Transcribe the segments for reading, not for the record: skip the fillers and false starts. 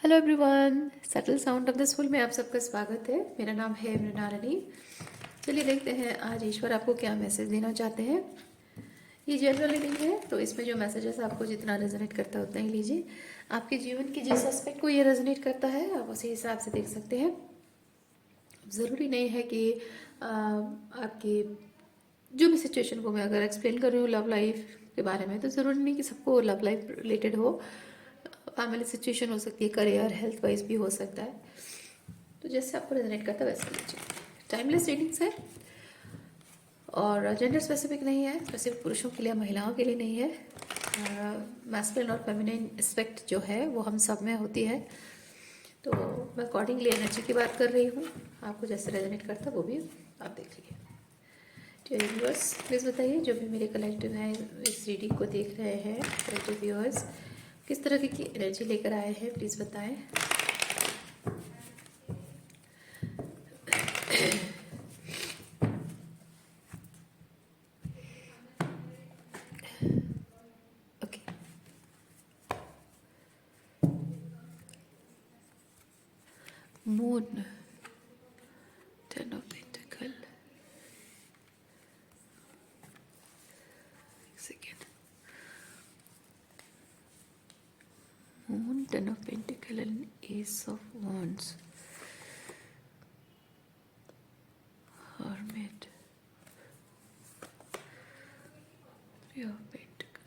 Hello everyone, subtle sound of the soul में आप सबका स्वागत है। मेरा नाम है मृणालिनी। चलिए देखते हैं आज ईश्वर आपको क्या मैसेज देना चाहते हैं। ये जनरल रीडिंग है, तो इसमें जो मैसेजेस आपको जितना रेजोनेट करता है उतना ही लीजिए। आपके जीवन के जिस एस्पेक्ट को ये रेजोनेट करता है आप उसी हिसाब से देख सकते हैं। ज़रूरी नहीं है कि आपकी जो भी सिचुएशन को मैं अगर एक्सप्लेन कर रही हूँ लव लाइफ के बारे में, तो ज़रूरी नहीं कि सबको लव लाइफ रिलेटेड हो। फैमिली सिचुएशन हो सकती है, करियर हेल्थ वाइज भी हो सकता है। तो जैसे आपको रेजोनेट करता है वैसे लीजिए। टाइमलेस रीडिंग्स है और जेंडर स्पेसिफिक नहीं है, सिर्फ पुरुषों के लिए महिलाओं के लिए नहीं है। मैस्कुलिन और फेमिनिन एस्पेक्ट जो है वो हम सब में होती है। तो मैं अकॉर्डिंगली एनर्जी की बात कर रही हूँ, आपको जैसे रेजोनेट करता है वो भी आप देख लीजिए। तो व्यूअर्स प्लीज़ बताइए, जो भी मेरे कलेक्टिव हैं इस रीडिंग को देख रहे हैं, कलेक्टिव व्यूअर्स किस तरह की एनर्जी लेकर आए हैं प्लीज़ बताएं। Okay, moon, ten of pentacle, second, moon, ten of pentacle and S of wands, hermit, three of pentacle.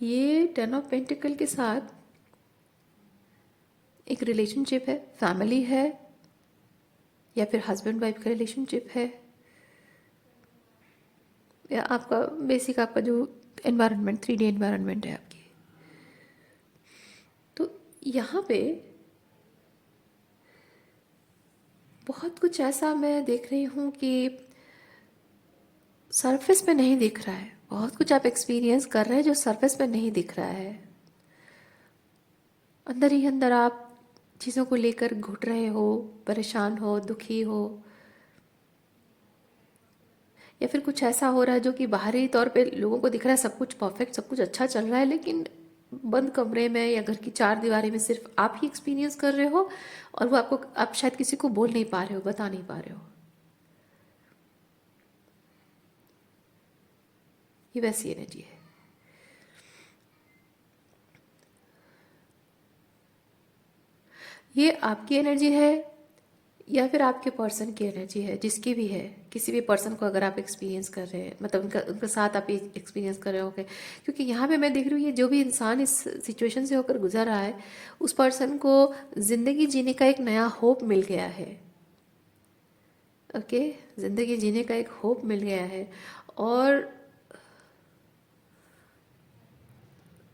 ये टेन ऑफ पेंटिकल के साथ एक रिलेशनशिप है, फैमिली है, या फिर हस्बैंड वाइफ का रिलेशनशिप है, या आपका बेसिक आपका जो एनवायरनमेंट 3D एनवायरनमेंट है आपकी। तो यहाँ पे बहुत कुछ ऐसा मैं देख रही हूँ कि सरफेस पे नहीं दिख रहा है। बहुत कुछ आप एक्सपीरियंस कर रहे हैं जो सरफेस पे नहीं दिख रहा है। अंदर ही अंदर आप चीज़ों को लेकर घुट रहे हो, परेशान हो, दुखी हो, या फिर कुछ ऐसा हो रहा है जो कि बाहरी तौर पे लोगों को दिख रहा है सब कुछ परफेक्ट, सब कुछ अच्छा चल रहा है, लेकिन बंद कमरे में या घर की चार दीवारी में सिर्फ आप ही एक्सपीरियंस कर रहे हो और वो आपको आप शायद किसी को बोल नहीं पा रहे हो, बता नहीं पा रहे हो। ये वैसी एनर्जी है। ये आपकी एनर्जी है या फिर आपके पर्सन की एनर्जी है, जिसकी भी है। किसी भी पर्सन को अगर आप एक्सपीरियंस कर रहे हैं, मतलब उनके साथ आप एक्सपीरियंस कर रहे होगे, क्योंकि यहाँ पे मैं देख रही हूँ ये जो भी इंसान इस सिचुएशन से होकर गुजर रहा है उस पर्सन को ज़िंदगी जीने का एक नया होप मिल गया है। ओके, ज़िंदगी जीने का एक होप मिल गया है। और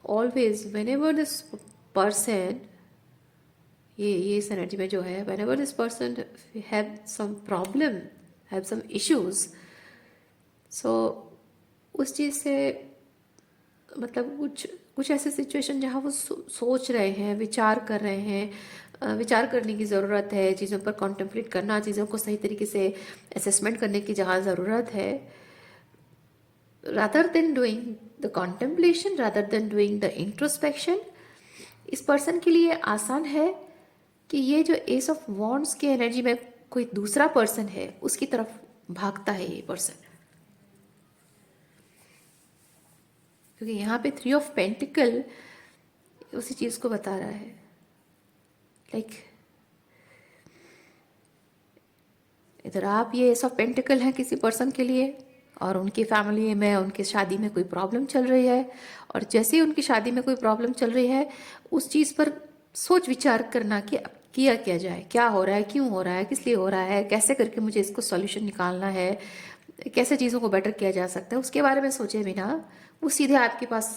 ऑलवेज whenever दिस पर्सन, ये इस एनर्जी में जो है, whenever this person have some problem, have some issues, so उस चीज़ से मतलब कुछ कुछ ऐसे सिचुएशन जहाँ वो सोच रहे हैं, विचार कर रहे हैं, विचार करने की ज़रूरत है, चीज़ों पर कॉन्टेम्पलेट करना, चीज़ों को सही तरीके से असेसमेंट करने की जहाँ ज़रूरत है, rather than doing the contemplation, rather than doing the introspection, इस पर्सन के लिए आसान है कि ये जो एस ऑफ वॉन्ड्स की एनर्जी में कोई दूसरा पर्सन है उसकी तरफ भागता है ये पर्सन, क्योंकि यहाँ पे थ्री ऑफ पेंटिकल उसी चीज़ को बता रहा है। लाइक इधर आप ये एस ऑफ पेंटिकल है किसी पर्सन के लिए और उनकी फैमिली में, उनकी शादी में कोई प्रॉब्लम चल रही है, और जैसे ही उनकी शादी में कोई प्रॉब्लम चल रही है उस चीज़ पर सोच विचार करना कि अब किया क्या जाए, क्या हो रहा है, क्यों हो रहा है, किस लिए हो रहा है, कैसे करके मुझे इसको सॉल्यूशन निकालना है, कैसे चीज़ों को बेटर किया जा सकता है, उसके बारे में सोचे बिना वो सीधे आपके पास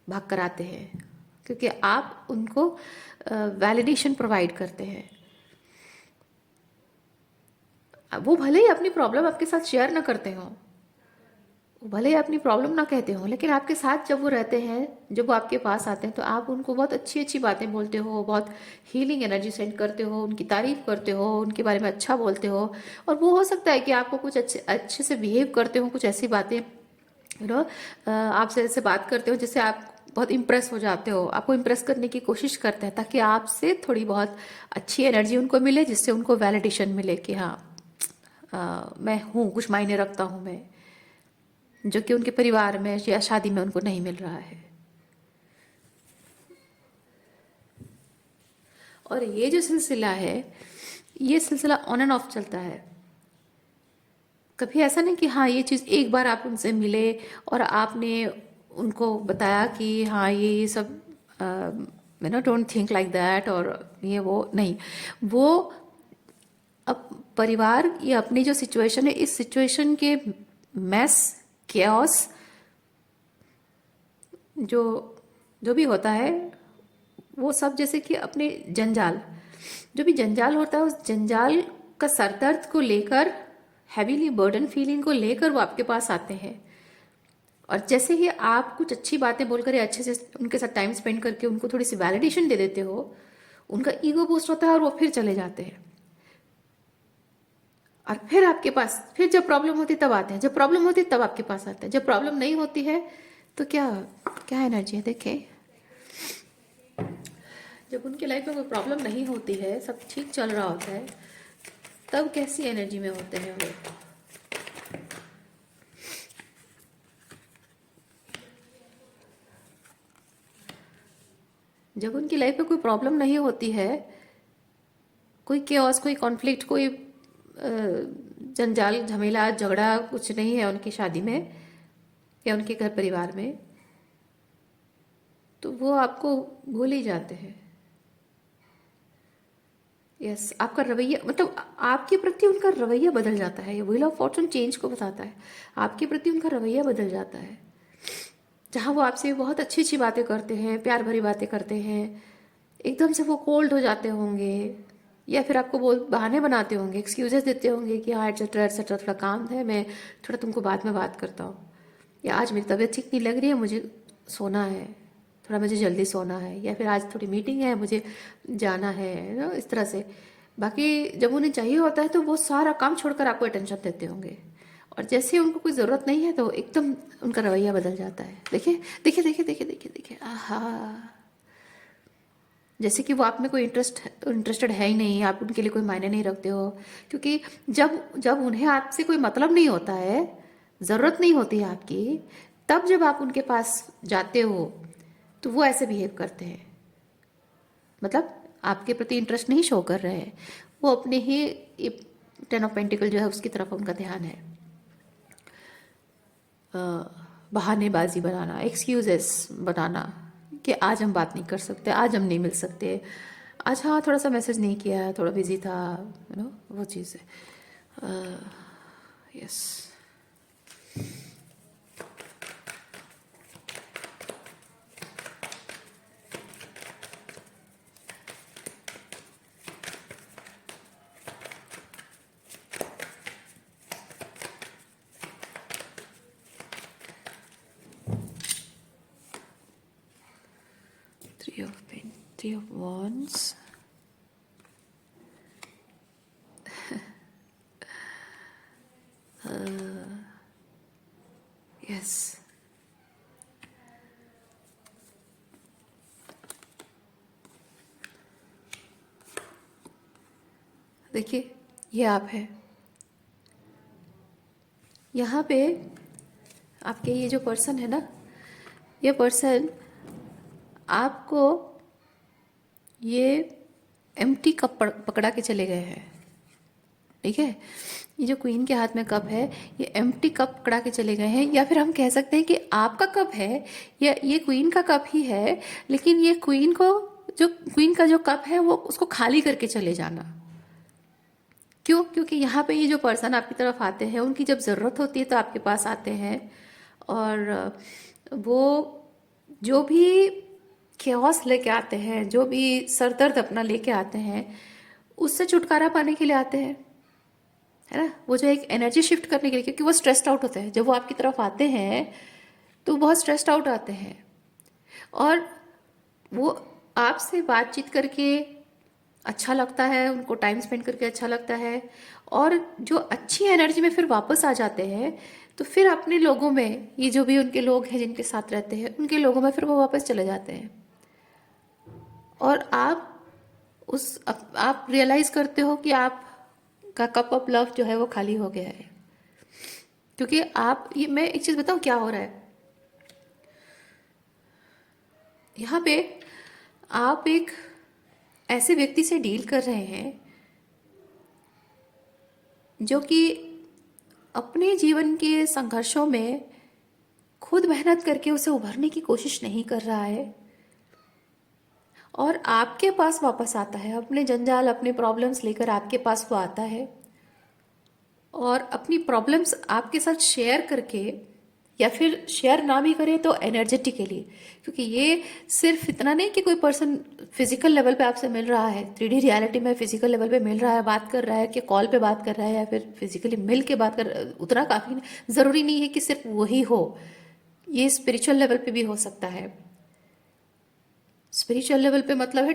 भाग कर आते हैं, क्योंकि आप उनको वैलिडेशन प्रोवाइड करते हैं। वो भले ही अपनी प्रॉब्लम आपके साथ शेयर ना करते हो, भले ही अपनी प्रॉब्लम ना कहते हो, लेकिन आपके साथ जब वो रहते हैं, जब वो आपके पास आते हैं, तो आप उनको बहुत अच्छी अच्छी बातें बोलते हो, बहुत हीलिंग एनर्जी सेंड करते हो, उनकी तारीफ करते हो, उनके बारे में अच्छा बोलते हो। और वो हो सकता है कि आपको कुछ अच्छे अच्छे से बिहेव करते हो, कुछ ऐसी बातें आपसे ऐसे बात करते हो जिससे आप बहुत इम्प्रेस हो जाते हो, आपको इम्प्रेस करने की कोशिश करते हैं ताकि आपसे थोड़ी बहुत अच्छी एनर्जी उनको मिले, जिससे उनको वैलिडेशन मिले कि हाँ, मैं हूँ, कुछ मायने रखता हूँ मैं, जो कि उनके परिवार में या शादी में उनको नहीं मिल रहा है। और ये जो सिलसिला है, ये सिलसिला ऑन एंड ऑफ चलता है। कभी ऐसा नहीं कि हाँ ये चीज़ एक बार आप उनसे मिले और आपने उनको बताया कि हाँ ये सब डोंट थिंक लाइक दैट, और ये वो नहीं। वो अब परिवार या अपनी जो सिचुएशन है, इस सिचुएशन के मैस, केओस, जो जो भी होता है, वो सब जैसे कि अपने जंजाल, जो भी जंजाल होता है, उस जंजाल का सरदर्द को लेकर, हैवीली बर्डन फीलिंग को लेकर वो आपके पास आते हैं। और जैसे ही आप कुछ अच्छी बातें बोलकर या अच्छे से उनके साथ टाइम स्पेंड करके उनको थोड़ी सी वैलिडेशन दे देते हो, उनका ईगो बूस्ट होता है और वो फिर चले जाते हैं। और फिर आपके पास, फिर जब प्रॉब्लम होती है तब आते हैं, जब प्रॉब्लम होती है तब आपके पास आते हैं, जब प्रॉब्लम नहीं होती है तो क्या क्या एनर्जी है देखें। जब उनके लाइफ में कोई प्रॉब्लम नहीं होती है, सब ठीक चल रहा होता है, तब कैसी एनर्जी में होते हैं वो। जब उनकी लाइफ में कोई प्रॉब्लम नहीं होती है, कोई केओस, कोई कॉन्फ्लिक्ट, कोई जंजाल, झमेला, झगड़ा कुछ नहीं है उनकी शादी में या उनके घर परिवार में, तो वो आपको भूल ही जाते हैं। यस, आपका रवैया, मतलब आपके प्रति उनका रवैया बदल जाता है। ये व्हील ऑफ फॉर्चून चेंज को बताता है, आपके प्रति उनका रवैया बदल जाता है। जहाँ वो आपसे बहुत अच्छी अच्छी बातें करते हैं, प्यार भरी बातें करते हैं, एकदम से वो कोल्ड हो जाते होंगे, या फिर आपको बोल बहाने बनाते होंगे, एक्सक्यूजेस देते होंगे कि हाँ एटसेट्रा एटसेट्रा, थोड़ा काम है, मैं थोड़ा तुमको बाद में बात करता हूँ, या आज मेरी तबीयत ठीक नहीं लग रही है, मुझे सोना है, थोड़ा मुझे जल्दी सोना है, या फिर आज थोड़ी मीटिंग है, मुझे जाना है ना, इस तरह से। बाकी जब उन्हें चाहिए होता है तो वो सारा काम छोड़कर आपको अटेंशन देते होंगे, और जैसे ही उनको कोई ज़रूरत नहीं है तो एकदम उनका रवैया बदल जाता है। देखिए देखिए देखिए देखिए देखिए देखिए, आहा, जैसे कि वो आप में कोई इंटरेस्टेड है ही नहीं, आप उनके लिए कोई मायने नहीं रखते हो। क्योंकि जब जब उन्हें आपसे कोई मतलब नहीं होता है, ज़रूरत नहीं होती है आपकी, तब जब आप उनके पास जाते हो तो वो ऐसे बिहेव करते हैं, मतलब आपके प्रति इंटरेस्ट नहीं शो कर रहे हैं, वो अपने ही 10 ऑफ पेंटिकल जो है उसकी तरफ उनका ध्यान है। बहानेबाजी बनाना, एक्सक्यूजेस बनाना कि आज हम बात नहीं कर सकते, आज हम नहीं मिल सकते, आज हाँ थोड़ा सा मैसेज नहीं किया, थोड़ा बिजी था, वो चीज़ है। Yes, 3 of Wands. यस, देखिए ये आप है, यहाँ पे आपके ये जो पर्सन है ना, ये पर्सन आपको ये एम्प्टी कप पकड़ा के चले गए हैं। ठीक है, ये जो क्वीन के हाथ में कप है, ये एम्प्टी कप पकड़ा के चले गए हैं, या फिर हम कह सकते हैं कि आपका कप है, या ये क्वीन का कप ही है, लेकिन ये क्वीन को, जो क्वीन का जो कप है वो उसको खाली करके चले जाना। क्यों? क्योंकि यहाँ पे ये जो पर्सन आपकी तरफ आते हैं, उनकी जब ज़रूरत होती है तो आपके पास आते हैं, और वो जो भी केओस लेके आते हैं, जो भी सरदर्द अपना लेके आते हैं, उससे छुटकारा पाने के लिए आते हैं। है ना, वो जो एक एनर्जी शिफ्ट करने के लिए, क्योंकि वो स्ट्रेस्ड आउट होते हैं, जब वो आपकी तरफ आते हैं तो बहुत स्ट्रेस्ड आउट आते हैं, और वो आपसे बातचीत करके अच्छा लगता है, उनको टाइम स्पेंड करके अच्छा लगता है, और जो अच्छी एनर्जी में फिर वापस आ जाते हैं, तो फिर अपने लोगों में, ये जो भी उनके लोग हैं जिनके साथ रहते हैं, उनके लोगों में फिर वो वापस चले जाते हैं, और आप रियलाइज करते हो कि आप का कप ऑफ लव जो है वो खाली हो गया है। क्योंकि आप, ये मैं एक चीज बताऊं क्या हो रहा है यहाँ पे, आप एक ऐसे व्यक्ति से डील कर रहे हैं जो कि अपने जीवन के संघर्षों में खुद मेहनत करके उसे उभरने की कोशिश नहीं कर रहा है, और आपके पास वापस आता है, अपने जंजाल अपने प्रॉब्लम्स लेकर आपके पास वो आता है, और अपनी प्रॉब्लम्स आपके साथ शेयर करके, या फिर शेयर ना भी करे तो एनर्जेटिकली, क्योंकि ये सिर्फ इतना नहीं कि कोई पर्सन फिजिकल लेवल पे आपसे मिल रहा है, 3D रियलिटी में फिजिकल लेवल पे मिल रहा है, बात कर रहा है, कि कॉल पे बात कर रहा है, या फिर फिजिकली मिल के बात कर, उतना काफ़ी नहीं, ज़रूरी नहीं है कि सिर्फ वही हो, ये स्पिरिचुअल लेवल पे भी हो सकता है। स्पिरिचुअल लेवल पे मतलब है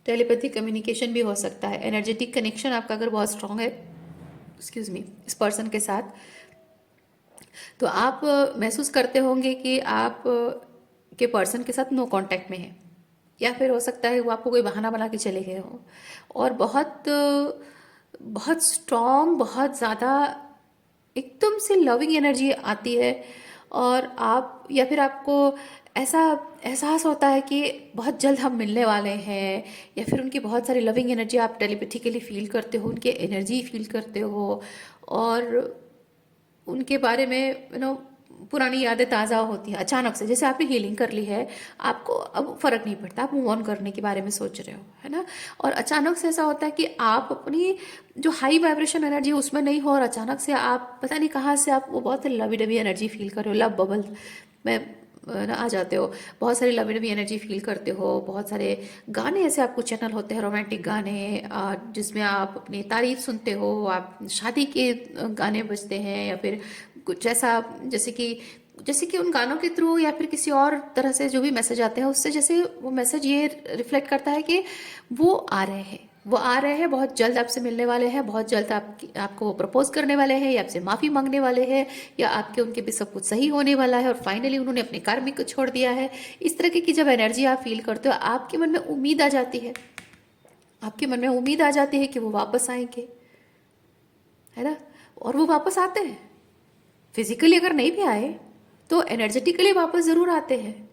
टेलीपैथिक कम्युनिकेशन भी हो सकता है, एनर्जेटिक कनेक्शन आपका अगर बहुत स्ट्रांग है, एक्सक्यूज मी, इस पर्सन के साथ, तो आप महसूस करते होंगे कि आप के पर्सन के साथ नो कांटेक्ट में है, या फिर हो सकता है वो आपको कोई बहाना बना के चले गए हो, और बहुत बहुत स्ट्रांग, बहुत ज़्यादा एकदम से लविंग एनर्जी आती है, और आप, या फिर आपको ऐसा एहसास होता है कि बहुत जल्द हम मिलने वाले हैं, या फिर उनकी बहुत सारी लविंग एनर्जी आप टेलीपैथिकली फील करते हो, उनकी एनर्जी फील करते हो, और उनके बारे में पुरानी यादें ताज़ा होती हैं अचानक से, जैसे आपने हीलिंग कर ली है, आपको अब फर्क नहीं पड़ता, आप मूव ऑन करने के बारे में सोच रहे हो, है ना, और अचानक से ऐसा होता है कि आप अपनी जो हाई वाइब्रेशन एनर्जी है उसमें नहीं हो, और अचानक से आप पता नहीं कहाँ से आप वो बहुत लवी डवी एनर्जी फील कर रहे हो, लव बबल में आ जाते हो, बहुत सारी लवी डवी एनर्जी फील करते हो, बहुत सारे गाने ऐसे आपको चैनल होते हैं, रोमांटिक गाने, जिसमें आप अपनी तारीफ सुनते हो, आप शादी के गाने बजते हैं, या फिर कुछ ऐसा, जैसे कि उन गानों के थ्रू, या फिर किसी और तरह से जो भी मैसेज आते हैं उससे, जैसे वो मैसेज ये रिफ्लेक्ट करता है कि वो आ रहे हैं, वो आ रहे हैं, बहुत जल्द आपसे मिलने वाले हैं, बहुत जल्द आपको वो प्रपोज करने वाले हैं, या आपसे माफ़ी मांगने वाले हैं, या आपके उनके भी सब कुछ सही होने वाला है, और फाइनली उन्होंने अपने कार्मिक को छोड़ दिया है। इस तरह की जब एनर्जी आप फील करते हो, आपके मन में उम्मीद आ जाती है, आपके मन में उम्मीद आ जाती है कि वो वापस आएंगे, है ना, और वो वापस आते हैं। फिजिकली अगर नहीं भी आए तो एनर्जेटिकली वापस ज़रूर आते हैं,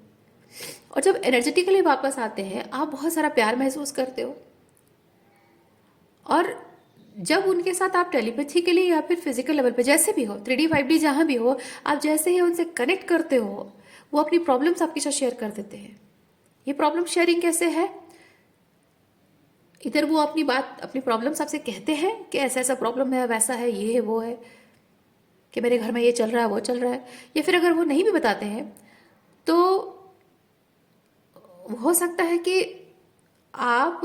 और जब एनर्जेटिकली वापस आते हैं आप बहुत सारा प्यार महसूस करते हो, और जब उनके साथ आप टेलीपैथिकली या फिर फिजिकल लेवल पे जैसे भी हो, 3D 5D जहाँ भी हो, आप जैसे ही उनसे कनेक्ट करते हो, वो अपनी प्रॉब्लम्स आपके साथ शेयर कर देते हैं। ये प्रॉब्लम शेयरिंग कैसे है, इधर वो अपनी बात, अपनी प्रॉब्लम्स आपसे कहते हैं कि ऐसा ऐसा प्रॉब्लम है, वैसा है, ये है, वो है, कि मेरे घर में ये चल रहा है, वो चल रहा है, या फिर अगर वो नहीं भी बताते हैं तो हो सकता है कि आप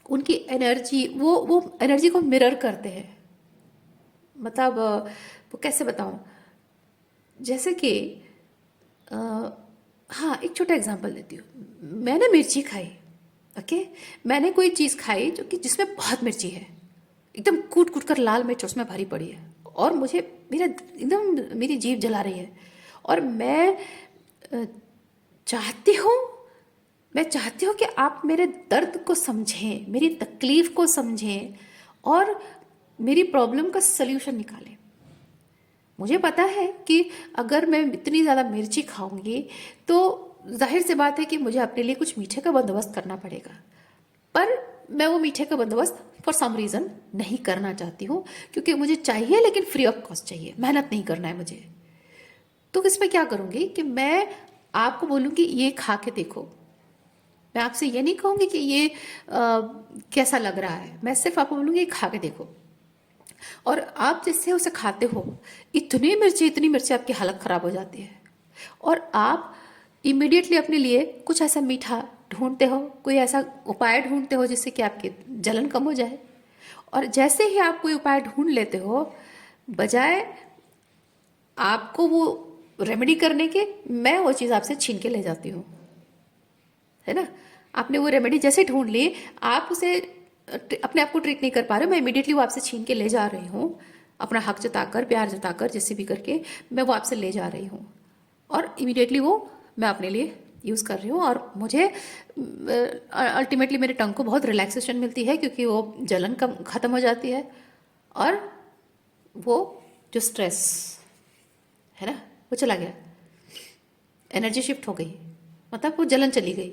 उनकी एनर्जी, वो एनर्जी को मिरर करते हैं, मतलब वो कैसे बताऊं, जैसे कि हाँ, एक छोटा एग्जांपल देती हूँ। मैंने मिर्ची खाई, ओके, मैंने कोई चीज़ खाई जो कि जिसमें बहुत मिर्ची है, एकदम कूट कूट कर लाल मिर्च उसमें भरी पड़ी है, और मुझे मेरा एकदम मेरी जीभ जला रही है, और मैं अ, चाहती हूँ मैं चाहती हूँ कि आप मेरे दर्द को समझें, मेरी तकलीफ को समझें, और मेरी प्रॉब्लम का सल्यूशन निकालें। मुझे पता है कि अगर मैं इतनी ज़्यादा मिर्ची खाऊंगी तो जाहिर सी बात है कि मुझे अपने लिए कुछ मीठे का बंदोबस्त करना पड़ेगा, पर मैं वो मीठे का बंदोबस्त फॉर सम रीज़न नहीं करना चाहती हूँ, क्योंकि मुझे चाहिए लेकिन फ्री ऑफ कॉस्ट चाहिए, मेहनत नहीं करना है मुझे। तो इसमें क्या करूँगी कि मैं आपको बोलूँगी ये खा के देखो, मैं आपसे ये नहीं कहूँगी कि ये कैसा लग रहा है, मैं सिर्फ आपको बोलूँगी खा के देखो, और आप जिससे उसे खाते हो, इतनी मिर्ची आपकी हालत ख़राब हो जाती है, और आप इमीडिएटली अपने लिए कुछ ऐसा मीठा ढूंढते हो, कोई ऐसा उपाय ढूंढते हो जिससे कि आपकी जलन कम हो जाए, और जैसे ही आप कोई उपाय ढूंढ लेते हो, बजाय आपको वो रेमेडी करने के, मैं वो चीज़ आपसे छीन के ले जाती हूँ, है ना। आपने वो रेमेडी जैसे ढूंढ ली, आप उसे अपने आप को ट्रीट नहीं कर पा रहे हो, मैं इमीडिएटली वो आपसे छीन के ले जा रही हूँ, अपना हक जताकर, प्यार जताकर, जैसे भी करके मैं वो आपसे ले जा रही हूँ, और इमीडिएटली वो मैं अपने लिए यूज़ कर रही हूँ। और मुझे अल्टीमेटली मेरे टंग को बहुत रिलैक्सेशन मिलती है, क्योंकि वो जलन कम ख़त्म हो जाती है, और वो जो स्ट्रेस है ना वो चला गया, एनर्जी शिफ्ट हो गई, मतलब वो जलन चली गई,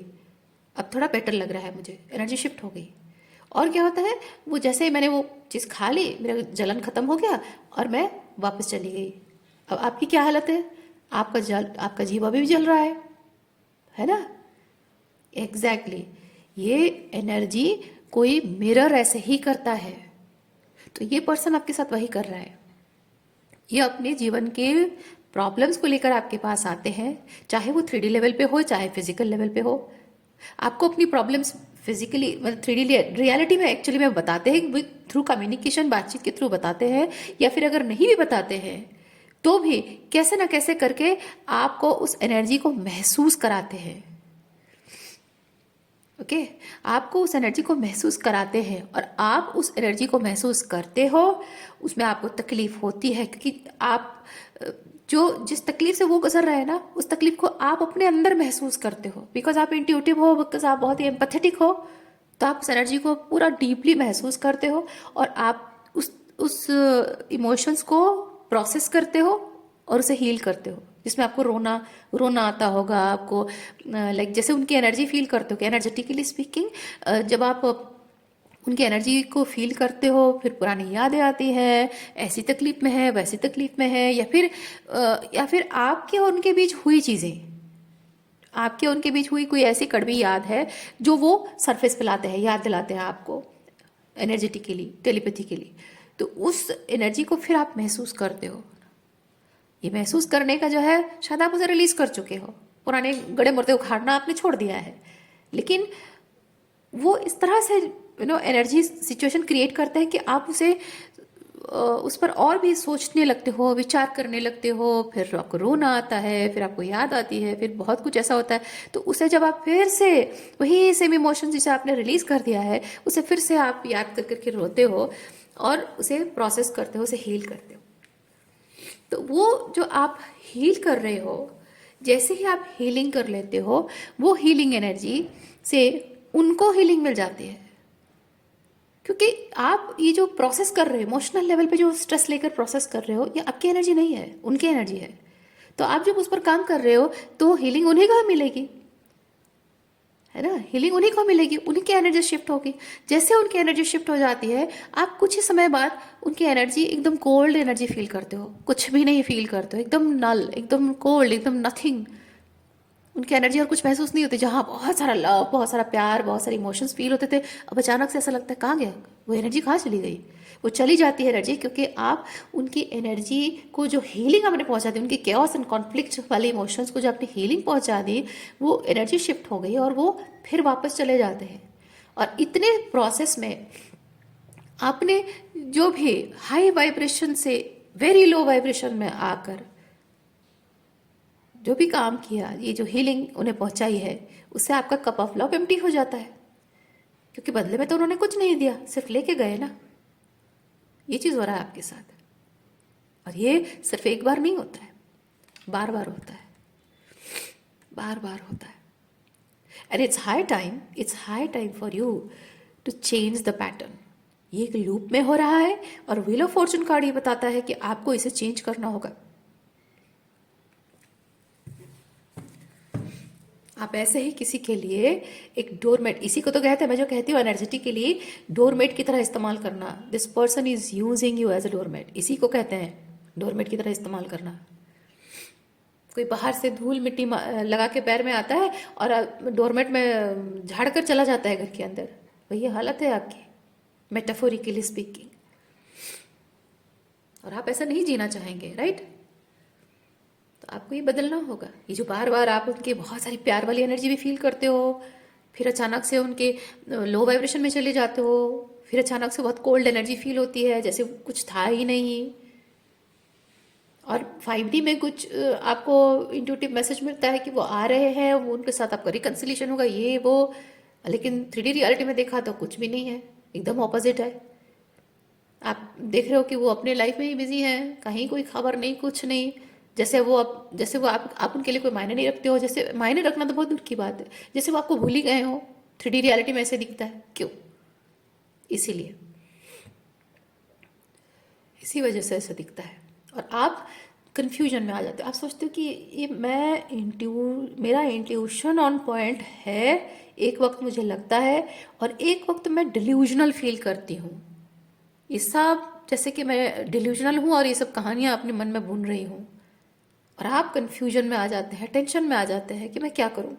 अब थोड़ा बेटर लग रहा है मुझे, एनर्जी शिफ्ट हो गई। और क्या होता है, वो जैसे ही मैंने वो चीज़ खा ली, मेरा जलन खत्म हो गया और मैं वापस चली गई। अब आपकी क्या हालत है, आपका जीव अभी भी जल रहा है ना। एग्जैक्टली ये एनर्जी कोई मिरर ऐसे ही करता है, तो ये पर्सन आपके साथ वही कर रहा है। ये अपने जीवन के प्रॉब्लम्स को लेकर आपके पास आते हैं, चाहे वो 3D लेवल पे हो, चाहे फिजिकल लेवल पे हो। आपको अपनी प्रॉब्लम्स फिजिकली, मतलब 3D रियलिटी में एक्चुअली में बताते हैं, थ्रू कम्युनिकेशन, बातचीत के थ्रू बताते हैं, या फिर अगर नहीं भी बताते हैं तो भी कैसे ना कैसे करके आपको उस एनर्जी को महसूस कराते हैं। ओके आपको उस एनर्जी को महसूस कराते हैं, और आप उस एनर्जी को महसूस करते हो, उसमें आपको तकलीफ होती है, क्योंकि आप जो जिस तकलीफ से वो गुजर रहा है ना, उस तकलीफ को आप अपने अंदर महसूस करते हो, बिकॉज आप इंट्यूटिव हो, बिकॉज आप बहुत ही एम्पैथेटिक हो, तो आप उस एनर्जी को पूरा डीपली महसूस करते हो, और आप उस इमोशंस को प्रोसेस करते हो और उसे हील करते हो। जिसमें आपको रोना रोना आता होगा, आपको लाइक जैसे उनकी एनर्जी फील करते हो, एनर्जेटिकली स्पीकिंग, जब आप उनकी एनर्जी को फील करते हो, फिर पुरानी यादें आती है, ऐसी तकलीफ में है, वैसी तकलीफ में है, या फिर आपके और उनके बीच हुई चीज़ें, आपके और उनके बीच हुई कोई ऐसी कड़वी याद है जो वो सरफेस पे लाते हैं, याद दिलाते हैं आपको एनर्जेटिकली, टेलीपैथिकली। तो उस एनर्जी को फिर आप महसूस करते हो। ये महसूस करने का जो है, शायद आप उसे रिलीज कर चुके हो, पुराने गड़े मुर्दे उखाड़ना आपने छोड़ दिया है, लेकिन वो इस तरह से एनर्जी सिचुएशन क्रिएट करता है कि आप उस पर और भी सोचने लगते हो, विचार करने लगते हो, फिर आपको रोना आता है, फिर आपको याद आती है, फिर बहुत कुछ ऐसा होता है। तो उसे जब आप फिर से वही सेम इमोशन जिसे आपने रिलीज कर दिया है, उसे फिर से आप याद कर करके रोते हो, और उसे प्रोसेस करते हो, उसे हील करते हो। तो वो जो आप हील कर रहे हो, जैसे ही आप हीलिंग कर लेते हो, वो हीलिंग एनर्जी से उनको हीलिंग मिल जाती है, क्योंकि आप ये जो प्रोसेस कर रहे हो, इमोशनल लेवल पे जो स्ट्रेस लेकर प्रोसेस कर रहे हो, ये आपकी एनर्जी नहीं है, उनकी एनर्जी है। तो आप जब उस पर काम कर रहे हो, तो हीलिंग उन्हीं को मिलेगी, है ना। हीलिंग उन्हीं को मिलेगी, उन्हीं की एनर्जी शिफ्ट होगी। जैसे उनकी एनर्जी शिफ्ट हो जाती है, आप कुछ ही समय बाद उनकी एनर्जी एकदम कोल्ड एनर्जी फील करते हो, कुछ भी नहीं फील करते हो, एकदम नल, एकदम कोल्ड, एकदम नथिंग। उनकी एनर्जी और कुछ महसूस नहीं होती। जहाँ बहुत सारा लव, बहुत सारा प्यार, बहुत सारे इमोशंस फील होते थे, अब अचानक से ऐसा लगता है कहाँ गया वो एनर्जी, कहाँ चली गई। वो चली जाती है एनर्जी, क्योंकि आप उनकी एनर्जी को जो हीलिंग आपने पहुंचा दी, उनके केओस एंड कॉन्फ्लिक्ट वाले इमोशंस को जो आपने हीलिंग पहुंचा दी, वो एनर्जी शिफ्ट हो गई और वो फिर वापस चले जाते हैं। और इतने प्रोसेस में आपने जो भी हाई वाइब्रेशन से वेरी लो वाइब्रेशन में आकर जो भी काम किया, ये जो हीलिंग उन्हें पहुंचाई है, उससे आपका कप ऑफ लव एम्प्टी हो जाता है, क्योंकि बदले में तो उन्होंने कुछ नहीं दिया, सिर्फ लेके गए ना। ये चीज़ हो रहा है आपके साथ, और ये सिर्फ एक बार नहीं होता है, बार बार होता है, बार बार होता है। And it's high time for you to change the pattern. ये एक लूप में हो रहा है, और व्हील ऑफ फॉर्चून कार्ड ये बताता है कि आपको इसे चेंज करना होगा। आप ऐसे ही किसी के लिए एक डोरमेट, इसी को तो कहते हैं, मैं जो कहती हूँ एनर्जेटिक के लिए डोरमेट की तरह इस्तेमाल करना। This person is using you as a doormat, इसी को कहते हैं डोरमेट की तरह इस्तेमाल करना। कोई बाहर से धूल मिट्टी लगा के पैर में आता है और डोरमेट में झाड़ कर चला जाता है घर के अंदर, वही हालत है आपकी, मेटाफोरिकली स्पीकिंग। और आप ऐसा नहीं जीना चाहेंगे, राइट। तो आपको ये बदलना होगा। ये जो बार बार आप उनके बहुत सारी प्यार वाली एनर्जी भी फील करते हो, फिर अचानक से उनके लो वाइब्रेशन में चले जाते हो, फिर अचानक से बहुत कोल्ड एनर्जी फील होती है, जैसे कुछ था ही नहीं। और 5D में कुछ आपको इंट्यूटिव मैसेज मिलता है कि वो आ रहे हैं, वो उनके साथ आपका रिकन्सिलिएशन होगा, ये वो। लेकिन 3D रियलिटी में देखा तो कुछ भी नहीं है, एकदम ऑपोजिट है। आप देख रहे हो कि वो अपने लाइफ में ही बिजी हैं, कहीं कोई खबर नहीं, कुछ नहीं। जैसे वो आप उनके लिए कोई मायने नहीं रखते हो, जैसे मायने रखना तो बहुत दूर की बात है, जैसे वो आपको भूल ही गए हो। 3D रियलिटी में ऐसे दिखता है, क्यों? इसीलिए, इसी वजह से ऐसा दिखता है। और आप कंफ्यूजन में आ जाते हो, आप सोचते हो कि ये मेरा इंट्यूशन ऑन पॉइंट है, एक वक्त मुझे लगता है, और एक वक्त मैं डिल्यूजनल फील करती हूँ। ये सब जैसे कि मैं डिल्यूजनल हूँ और ये सब कहानियाँ अपने मन में बुन रही हूँ। और आप कंफ्यूजन में आ जाते हैं, टेंशन में आ जाते हैं कि मैं क्या करूँ,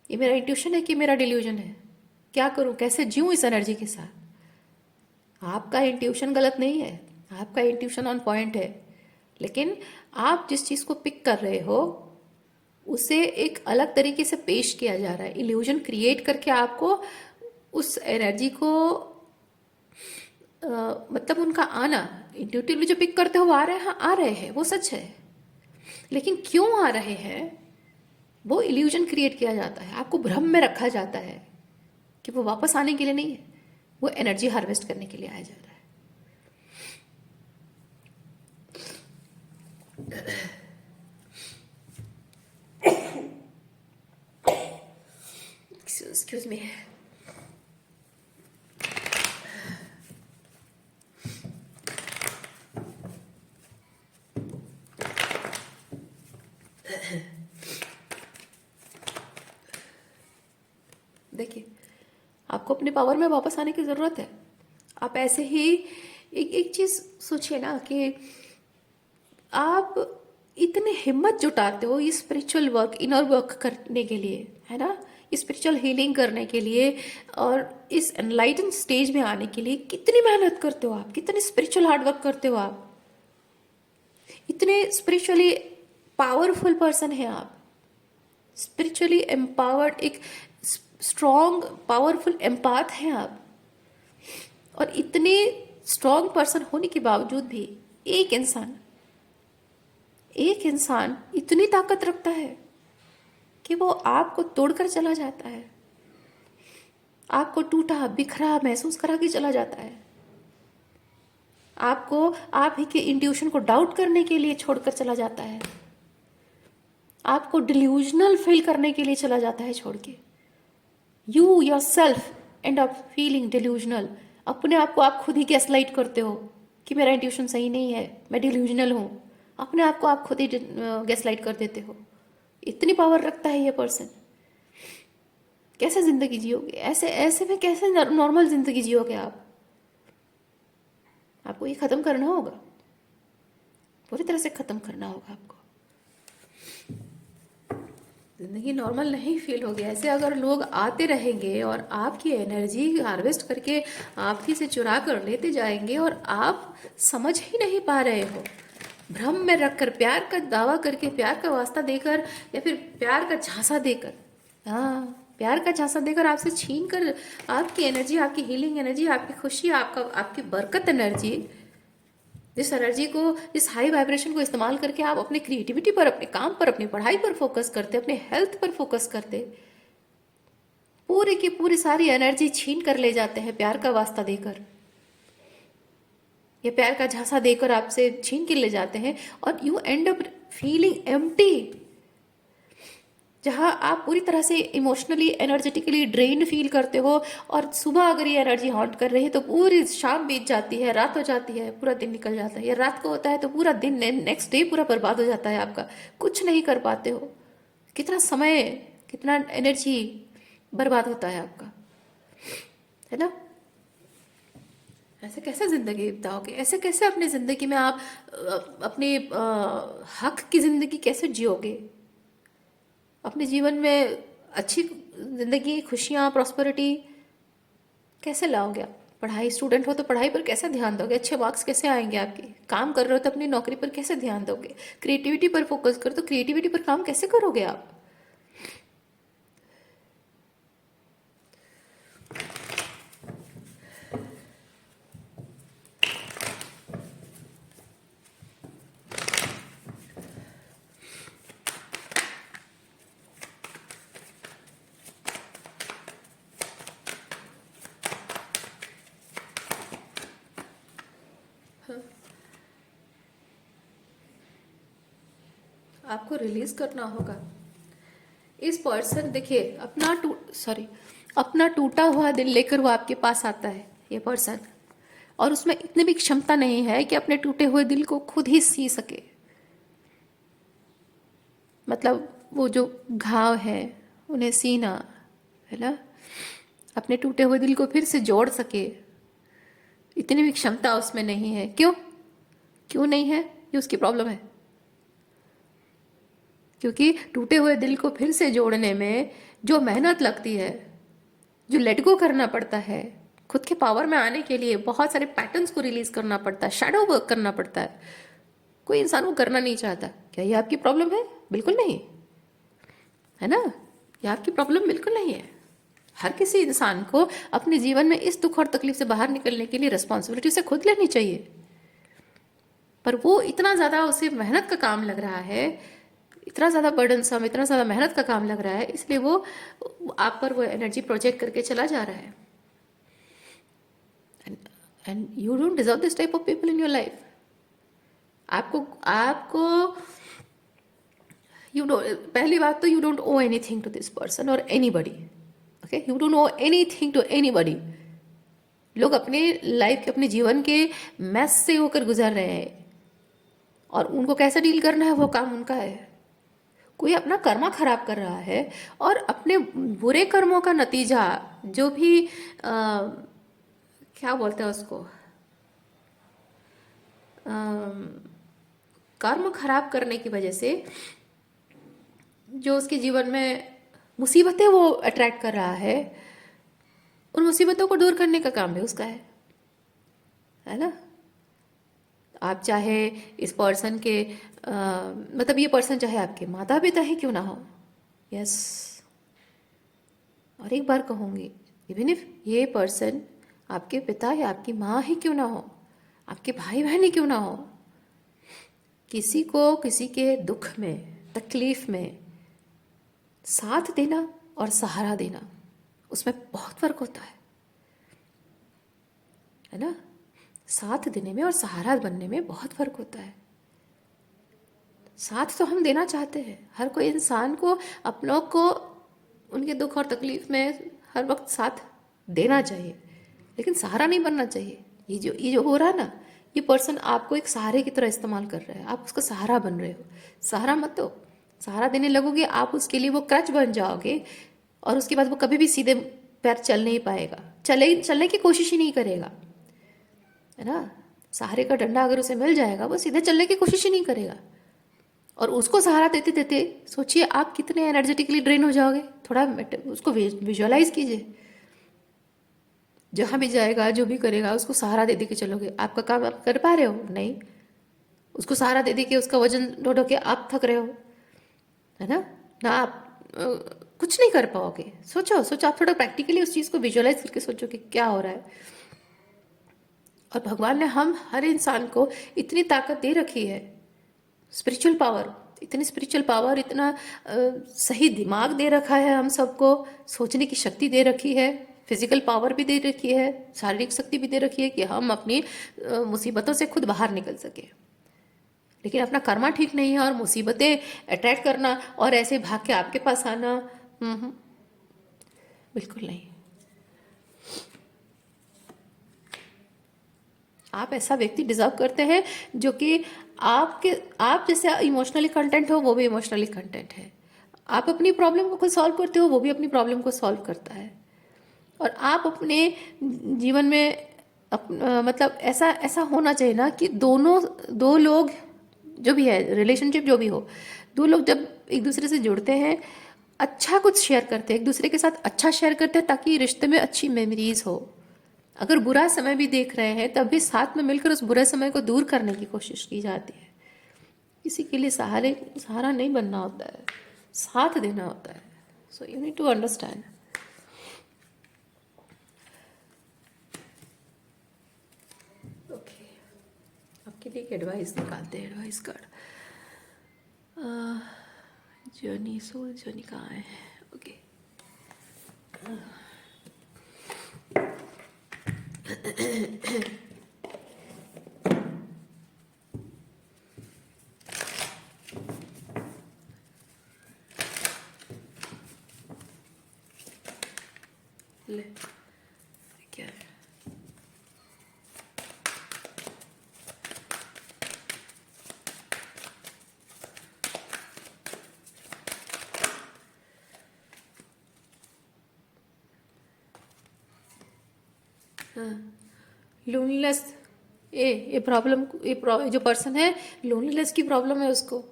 ये मेरा इंट्यूशन है कि मेरा डिल्यूजन है, क्या करूँ, कैसे जीऊँ इस एनर्जी के साथ। आपका इंट्यूशन गलत नहीं है, आपका इंट्यूशन ऑन पॉइंट है, लेकिन आप जिस चीज़ को पिक कर रहे हो उसे एक अलग तरीके से पेश किया जा रहा है, इल्यूजन क्रिएट करके आपको उस एनर्जी को मतलब उनका आना, इंट्यूटिवली जो पिक करते हो वो आ रहे हैं, हाँ आ रहे हैं, वो सच है। लेकिन क्यों आ रहे हैं, वो इल्यूजन क्रिएट किया जाता है, आपको भ्रम में रखा जाता है कि वो वापस आने के लिए नहीं है, वो एनर्जी हार्वेस्ट करने के लिए आया जा रहा है। Excuse me. देखिए, आपको अपने पावर में वापस आने की ज़रूरत है। आप ऐसे ही एक चीज़ सोचिए ना कि आप इतने हिम्मत जुटाते हो ये स्पिरिचुअल वर्क, इनर वर्क करने के लिए, है ना, स्पिरिचुअल हीलिंग करने के लिए, और इस एनलाइटन स्टेज में आने के लिए कितनी मेहनत करते हो आप, कितने स्पिरिचुअल हार्ड वर्क करते हो आप, इतने स्पिरिचुअली पावरफुल पर्सन है आप, स्पिरिचुअली एम्पावर्ड, एक स्ट्रॉन्ग पावरफुल एम्पाथ हैं आप। और इतने स्ट्रॉन्ग पर्सन होने के बावजूद भी एक इंसान इतनी ताकत रखता है कि वो आपको तोड़कर चला जाता है, आपको टूटा बिखरा महसूस करा के चला जाता है, आपको आप ही के इंट्यूशन को डाउट करने के लिए छोड़कर चला जाता है, आपको डिल्यूजनल फील करने के लिए चला जाता है छोड़ के। You your self and up feeling delusional, अपने आप को आप खुद ही गैसलाइट करते हो कि मेरा इंट्यूशन सही नहीं है, मैं डिल्यूजनल हूँ, अपने आप को आप खुद ही गैसलाइट कर देते हो। इतनी पावर रखता है ये पर्सन। कैसे जिंदगी जियोगे ऐसे ऐसे में, कैसे नॉर्मल जिंदगी जियोगे आप? आपको ये खत्म करना होगा, पूरी तरह से खत्म करना होगा आपको। जिंदगी नॉर्मल नहीं फील होगी ऐसे अगर लोग आते रहेंगे और आपकी एनर्जी हार्वेस्ट करके आपकी से चुरा कर लेते जाएंगे और आप समझ ही नहीं पा रहे हो, भ्रम में रखकर, प्यार का दावा करके, प्यार का वास्ता देकर, या फिर प्यार का झांसा देकर, हाँ प्यार का झांसा देकर आपसे छीन कर आपकी एनर्जी, आपकी हीलिंग एनर्जी, आपकी खुशी, आपकी बरकत एनर्जी, जिस एनर्जी को, इस हाई वाइब्रेशन को इस्तेमाल करके आप अपने क्रिएटिविटी पर, अपने काम पर, अपनी पढ़ाई पर फोकस करते, अपने हेल्थ पर फोकस करते, पूरी की पूरी सारी एनर्जी छीन कर ले जाते हैं प्यार का वास्ता देकर, या प्यार का झांसा देकर आपसे छीन के ले जाते हैं, और you and up feeling empty, जहां आप पूरी तरह से इमोशनली, एनर्जेटिकली ड्रेन फील करते हो। और सुबह अगर ये एनर्जी हॉन्ट कर रही है तो पूरी शाम बीत जाती है, रात हो जाती है, पूरा दिन निकल जाता है, या रात को होता है तो पूरा दिन, नेक्स्ट डे पूरा बर्बाद हो जाता है आपका, कुछ नहीं कर पाते हो। कितना समय, कितना एनर्जी बर्बाद होता है आपका, है ना? ऐसे कैसे जिंदगी बिताओगे? ऐसे कैसे अपनी जिंदगी में आप अपने हक की जिंदगी कैसे जियोगे? अपने जीवन में अच्छी जिंदगी, खुशियाँ, प्रॉस्पेरिटी कैसे लाओगे आप? पढ़ाई, स्टूडेंट हो तो पढ़ाई पर कैसे ध्यान दोगे? अच्छे मार्क्स कैसे आएंगे आपके? काम कर रहे हो तो अपनी नौकरी पर कैसे ध्यान दोगे? क्रिएटिविटी पर फोकस करो तो क्रिएटिविटी पर काम कैसे करोगे आप? आपको रिलीज करना होगा। इस पर्सन, देखिए, अपना टूटा हुआ दिल लेकर वो आपके पास आता है, ये पर्सन, और उसमें इतनी भी क्षमता नहीं है कि अपने टूटे हुए दिल को खुद ही सी सके। मतलब वो जो घाव है उन्हें सीना, है ना, अपने टूटे हुए दिल को फिर से जोड़ सके, इतनी भी क्षमता उसमें नहीं है। क्यों नहीं है? ये उसकी प्रॉब्लम है। क्योंकि टूटे हुए दिल को फिर से जोड़ने में जो मेहनत लगती है, जो लेट गो करना पड़ता है, खुद के पावर में आने के लिए बहुत सारे पैटर्न्स को रिलीज करना पड़ता है, शैडो वर्क करना पड़ता है, कोई इंसान को करना नहीं चाहता। क्या ये आपकी प्रॉब्लम है? बिल्कुल नहीं है ना, ये आपकी प्रॉब्लम बिल्कुल नहीं है। हर किसी इंसान को अपने जीवन में इस दुख और तकलीफ से बाहर निकलने के लिए रिस्पॉन्सिबिलिटी उसे खुद लेनी चाहिए, पर वो इतना ज़्यादा उसे मेहनत का काम लग रहा है, इतना ज़्यादा बर्डनसम, इतना ज़्यादा मेहनत का काम लग रहा है, इसलिए वो आप पर वो एनर्जी प्रोजेक्ट करके चला जा रहा है। And you don't deserve this type of people in your life. आपको पहली बात तो you don't owe anything to this person और anybody. Okay, you don't owe anything to anybody. लोग अपने लाइफ के, अपने जीवन के मैस से होकर गुजर रहे हैं, और उनको कैसे डील करना है वो काम उनका है। कोई अपना कर्मा खराब कर रहा है, और अपने बुरे कर्मों का नतीजा, जो भी क्या बोलते हैं उसको, कर्म खराब करने की वजह से जो उसके जीवन में मुसीबतें वो अट्रैक्ट कर रहा है, उन मुसीबतों को दूर करने का काम भी उसका है ना। आप चाहे इस पर्सन के मतलब ये पर्सन चाहे आपके माता पिता ही क्यों ना हो, यस, और एक बार कहूँगी, इवन इफ ये पर्सन आपके पिता या आपकी माँ ही क्यों ना हो, आपके भाई बहन ही क्यों ना हो, किसी को किसी के दुख में, तकलीफ में साथ देना और सहारा देना, उसमें बहुत फर्क होता है ना। साथ देने में और सहारा बनने में बहुत फर्क होता है। साथ तो हम देना चाहते हैं, हर कोई इंसान को अपनों को उनके दुख और तकलीफ में हर वक्त साथ देना चाहिए, लेकिन सहारा नहीं बनना चाहिए। ये जो हो रहा है ना, ये पर्सन आपको एक सहारे की तरह इस्तेमाल कर रहा है, आप उसका सहारा बन रहे हो। सहारा मत दो, सहारा देने लगोगे आप उसके लिए वो क्रच बन जाओगे, और उसके बाद वो कभी भी सीधे पैर चल नहीं पाएगा, चलने की कोशिश ही नहीं करेगा, है ना। सहारे का डंडा अगर उसे मिल जाएगा, वो सीधे चलने की कोशिश ही नहीं करेगा। और उसको सहारा देते देते सोचिए आप कितने एनर्जेटिकली ड्रेन हो जाओगे। थोड़ा उसको विजुअलाइज कीजिए, जहाँ भी जाएगा, जो भी करेगा, उसको सहारा दे दे के चलोगे। आपका काम आप कर पा रहे हो? नहीं। उसको सहारा दे दे के उसका वजन ढो ढो के आप थक रहे हो, है ना आप कुछ नहीं कर पाओगे। सोचो आप थोड़ा प्रैक्टिकली उस चीज़ को विजुअलाइज करके सोचो कि क्या हो रहा है। और भगवान ने हम हर इंसान को इतनी ताकत दे रखी है, स्पिरिचुअल पावर, इतनी स्पिरिचुअल पावर, इतना सही दिमाग दे रखा है हम सबको, सोचने की शक्ति दे रखी है, फिजिकल पावर भी दे रखी है, शारीरिक शक्ति भी दे रखी है कि हम अपनी मुसीबतों से खुद बाहर निकल सके। लेकिन अपना कर्मा ठीक नहीं है, और मुसीबतें अट्रैक्ट करना और ऐसे भाग के आपके पास आना, बिल्कुल नहीं। आप ऐसा व्यक्ति डिजर्व करते हैं जो कि आप जैसे इमोशनली कंटेंट हो, वो भी इमोशनली कंटेंट है। आप अपनी प्रॉब्लम को खुद सॉल्व करते हो, वो भी अपनी प्रॉब्लम को सॉल्व करता है। और आप अपने जीवन में मतलब ऐसा होना चाहिए ना कि दो लोग जो भी है, रिलेशनशिप जो भी हो, दो लोग जब एक दूसरे से जुड़ते हैं, अच्छा कुछ शेयर करते हैं, एक दूसरे के साथ अच्छा शेयर करते हैं, ताकि रिश्ते में अच्छी मेमोरीज हो। अगर बुरा समय भी देख रहे हैं, तब भी साथ में मिलकर उस बुरे समय को दूर करने की कोशिश की जाती है। किसी के लिए सहारा नहीं बनना होता है, साथ देना होता है। So you need to understand. Okay, आपके लिए एक एडवाइस निकालते हैं, advice card. Journey, soul journey कहाँ है? ओके, ले क्या है? हाँ, लोनलीनेस। ये प्रॉब्लम, जो पर्सन है, लोनलीनेस की प्रॉब्लम है उसको।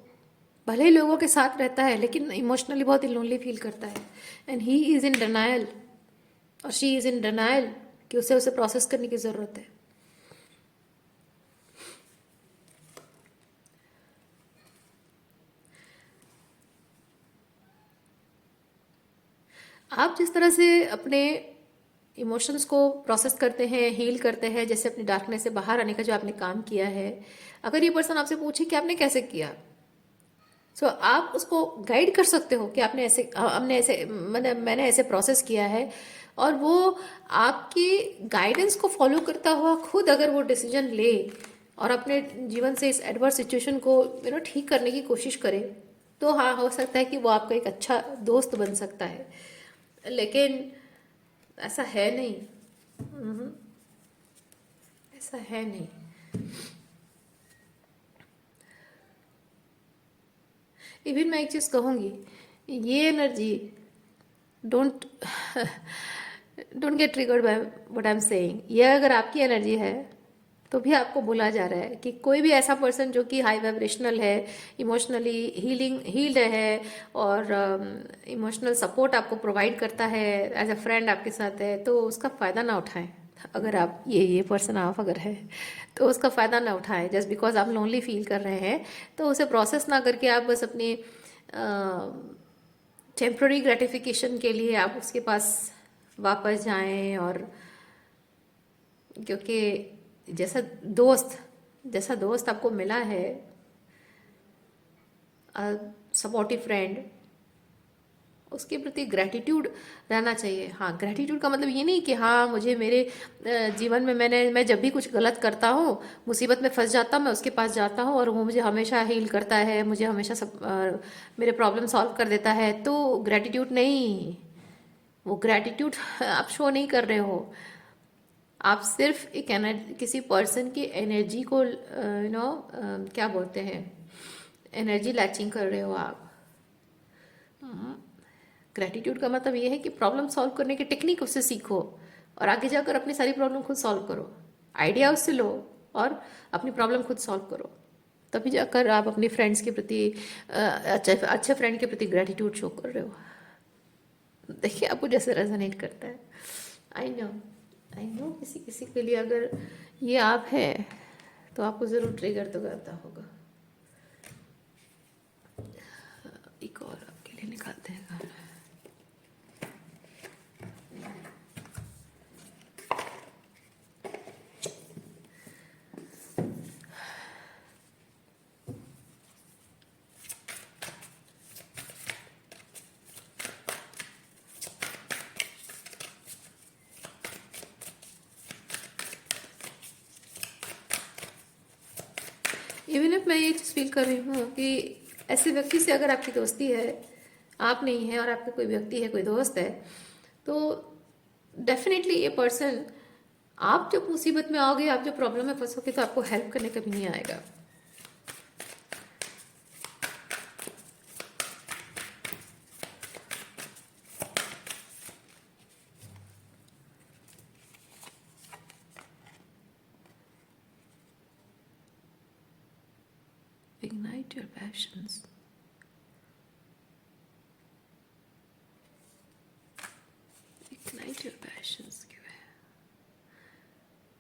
भले ही लोगों के साथ रहता है लेकिन इमोशनली बहुत ही लोनली फील करता है। And he is in denial और शी इज इन डिनायल कि उसे प्रोसेस करने की ज़रूरत है। आप जिस तरह से अपने इमोशंस को प्रोसेस करते हैं, हील करते हैं, जैसे अपनी डार्कनेस से बाहर आने का जो आपने काम किया है, अगर ये पर्सन आपसे पूछे कि आपने कैसे किया, सो आप उसको गाइड कर सकते हो कि आपने ऐसे, हमने ऐसे, मैंने ऐसे प्रोसेस किया है। और वो आपकी गाइडेंस को फॉलो करता हुआ खुद अगर वो डिसीजन ले और अपने जीवन से इस एडवर्स सिचुएशन को ठीक करने की कोशिश करे, तो हाँ, हो सकता है कि वो आपका एक अच्छा दोस्त बन सकता है। लेकिन ऐसा है नहीं। हम्म, ऐसा है नहीं। इवन मैं एक चीज़ कहूँगी, ये energy, don't don't get triggered by what I am saying. ये अगर आपकी एनर्जी है तो भी आपको बोला जा रहा है कि कोई भी ऐसा पर्सन जो कि हाई वाइब्रेशनल है, इमोशनली हील्ड है और इमोशनल सपोर्ट आपको प्रोवाइड करता है, एज अ फ्रेंड आपके साथ है, तो उसका फ़ायदा ना उठाएं। अगर आप ये पर्सन आप अगर है तो उसका फ़ायदा ना उठाएं। जस्ट बिकॉज आप लोनली फील कर रहे हैं तो उसे प्रोसेस ना करके आप बस अपनी टेम्प्ररी ग्रेटिफिकेशन के लिए आप उसके पास वापस जाएं। और क्योंकि जैसा जैसा दोस्त आपको मिला है, सपोर्टिव फ्रेंड, उसके प्रति ग्रैटिट्यूड रहना चाहिए। हाँ, ग्रैटिट्यूड का मतलब ये नहीं कि हाँ, मुझे मेरे जीवन में मैं जब भी कुछ गलत करता हूँ, मुसीबत में फंस जाता हूँ, मैं उसके पास जाता हूँ और वो मुझे हमेशा हील करता है, मुझे हमेशा मेरे प्रॉब्लम सॉल्व कर देता है, तो ग्रैटिट्यूड नहीं। वो ग्रैटिट्यूड आप शो नहीं कर रहे हो। आप सिर्फ एक एनर्जी, किसी पर्सन की एनर्जी को क्या बोलते हैं, एनर्जी लैचिंग कर रहे हो आप। ग्रेटिट्यूड का मतलब ये है कि प्रॉब्लम सॉल्व करने की टेक्निक उससे सीखो और आगे जाकर अपनी सारी प्रॉब्लम खुद सॉल्व करो। आइडिया उससे लो और अपनी प्रॉब्लम खुद सॉल्व करो। तभी जाकर आप अपने फ्रेंड्स के प्रति, अच्छे फ्रेंड के प्रति ग्रेटिट्यूड शो कर रहे हो। देखिए आपको जैसे रेजोनेट करता है। आई नो, आई नो, किसी किसी के लिए अगर ये आप है तो आपको ज़रूर ट्रिगर तो करता होगा। एक और आपके लिए निकालते हैं गाना। इवन इफ मैं ये चीज़ फील कर रही हूँ कि ऐसे व्यक्ति से अगर आपकी दोस्ती है, आप नहीं है और आपका कोई व्यक्ति है, कोई दोस्त है, तो डेफिनेटली ये पर्सन, आप जब मुसीबत में आओगे, आप जब प्रॉब्लम में फंसोगे, तो आपको हेल्प करने कभी नहीं आएगा। Ignite your passions. Ignite your passions.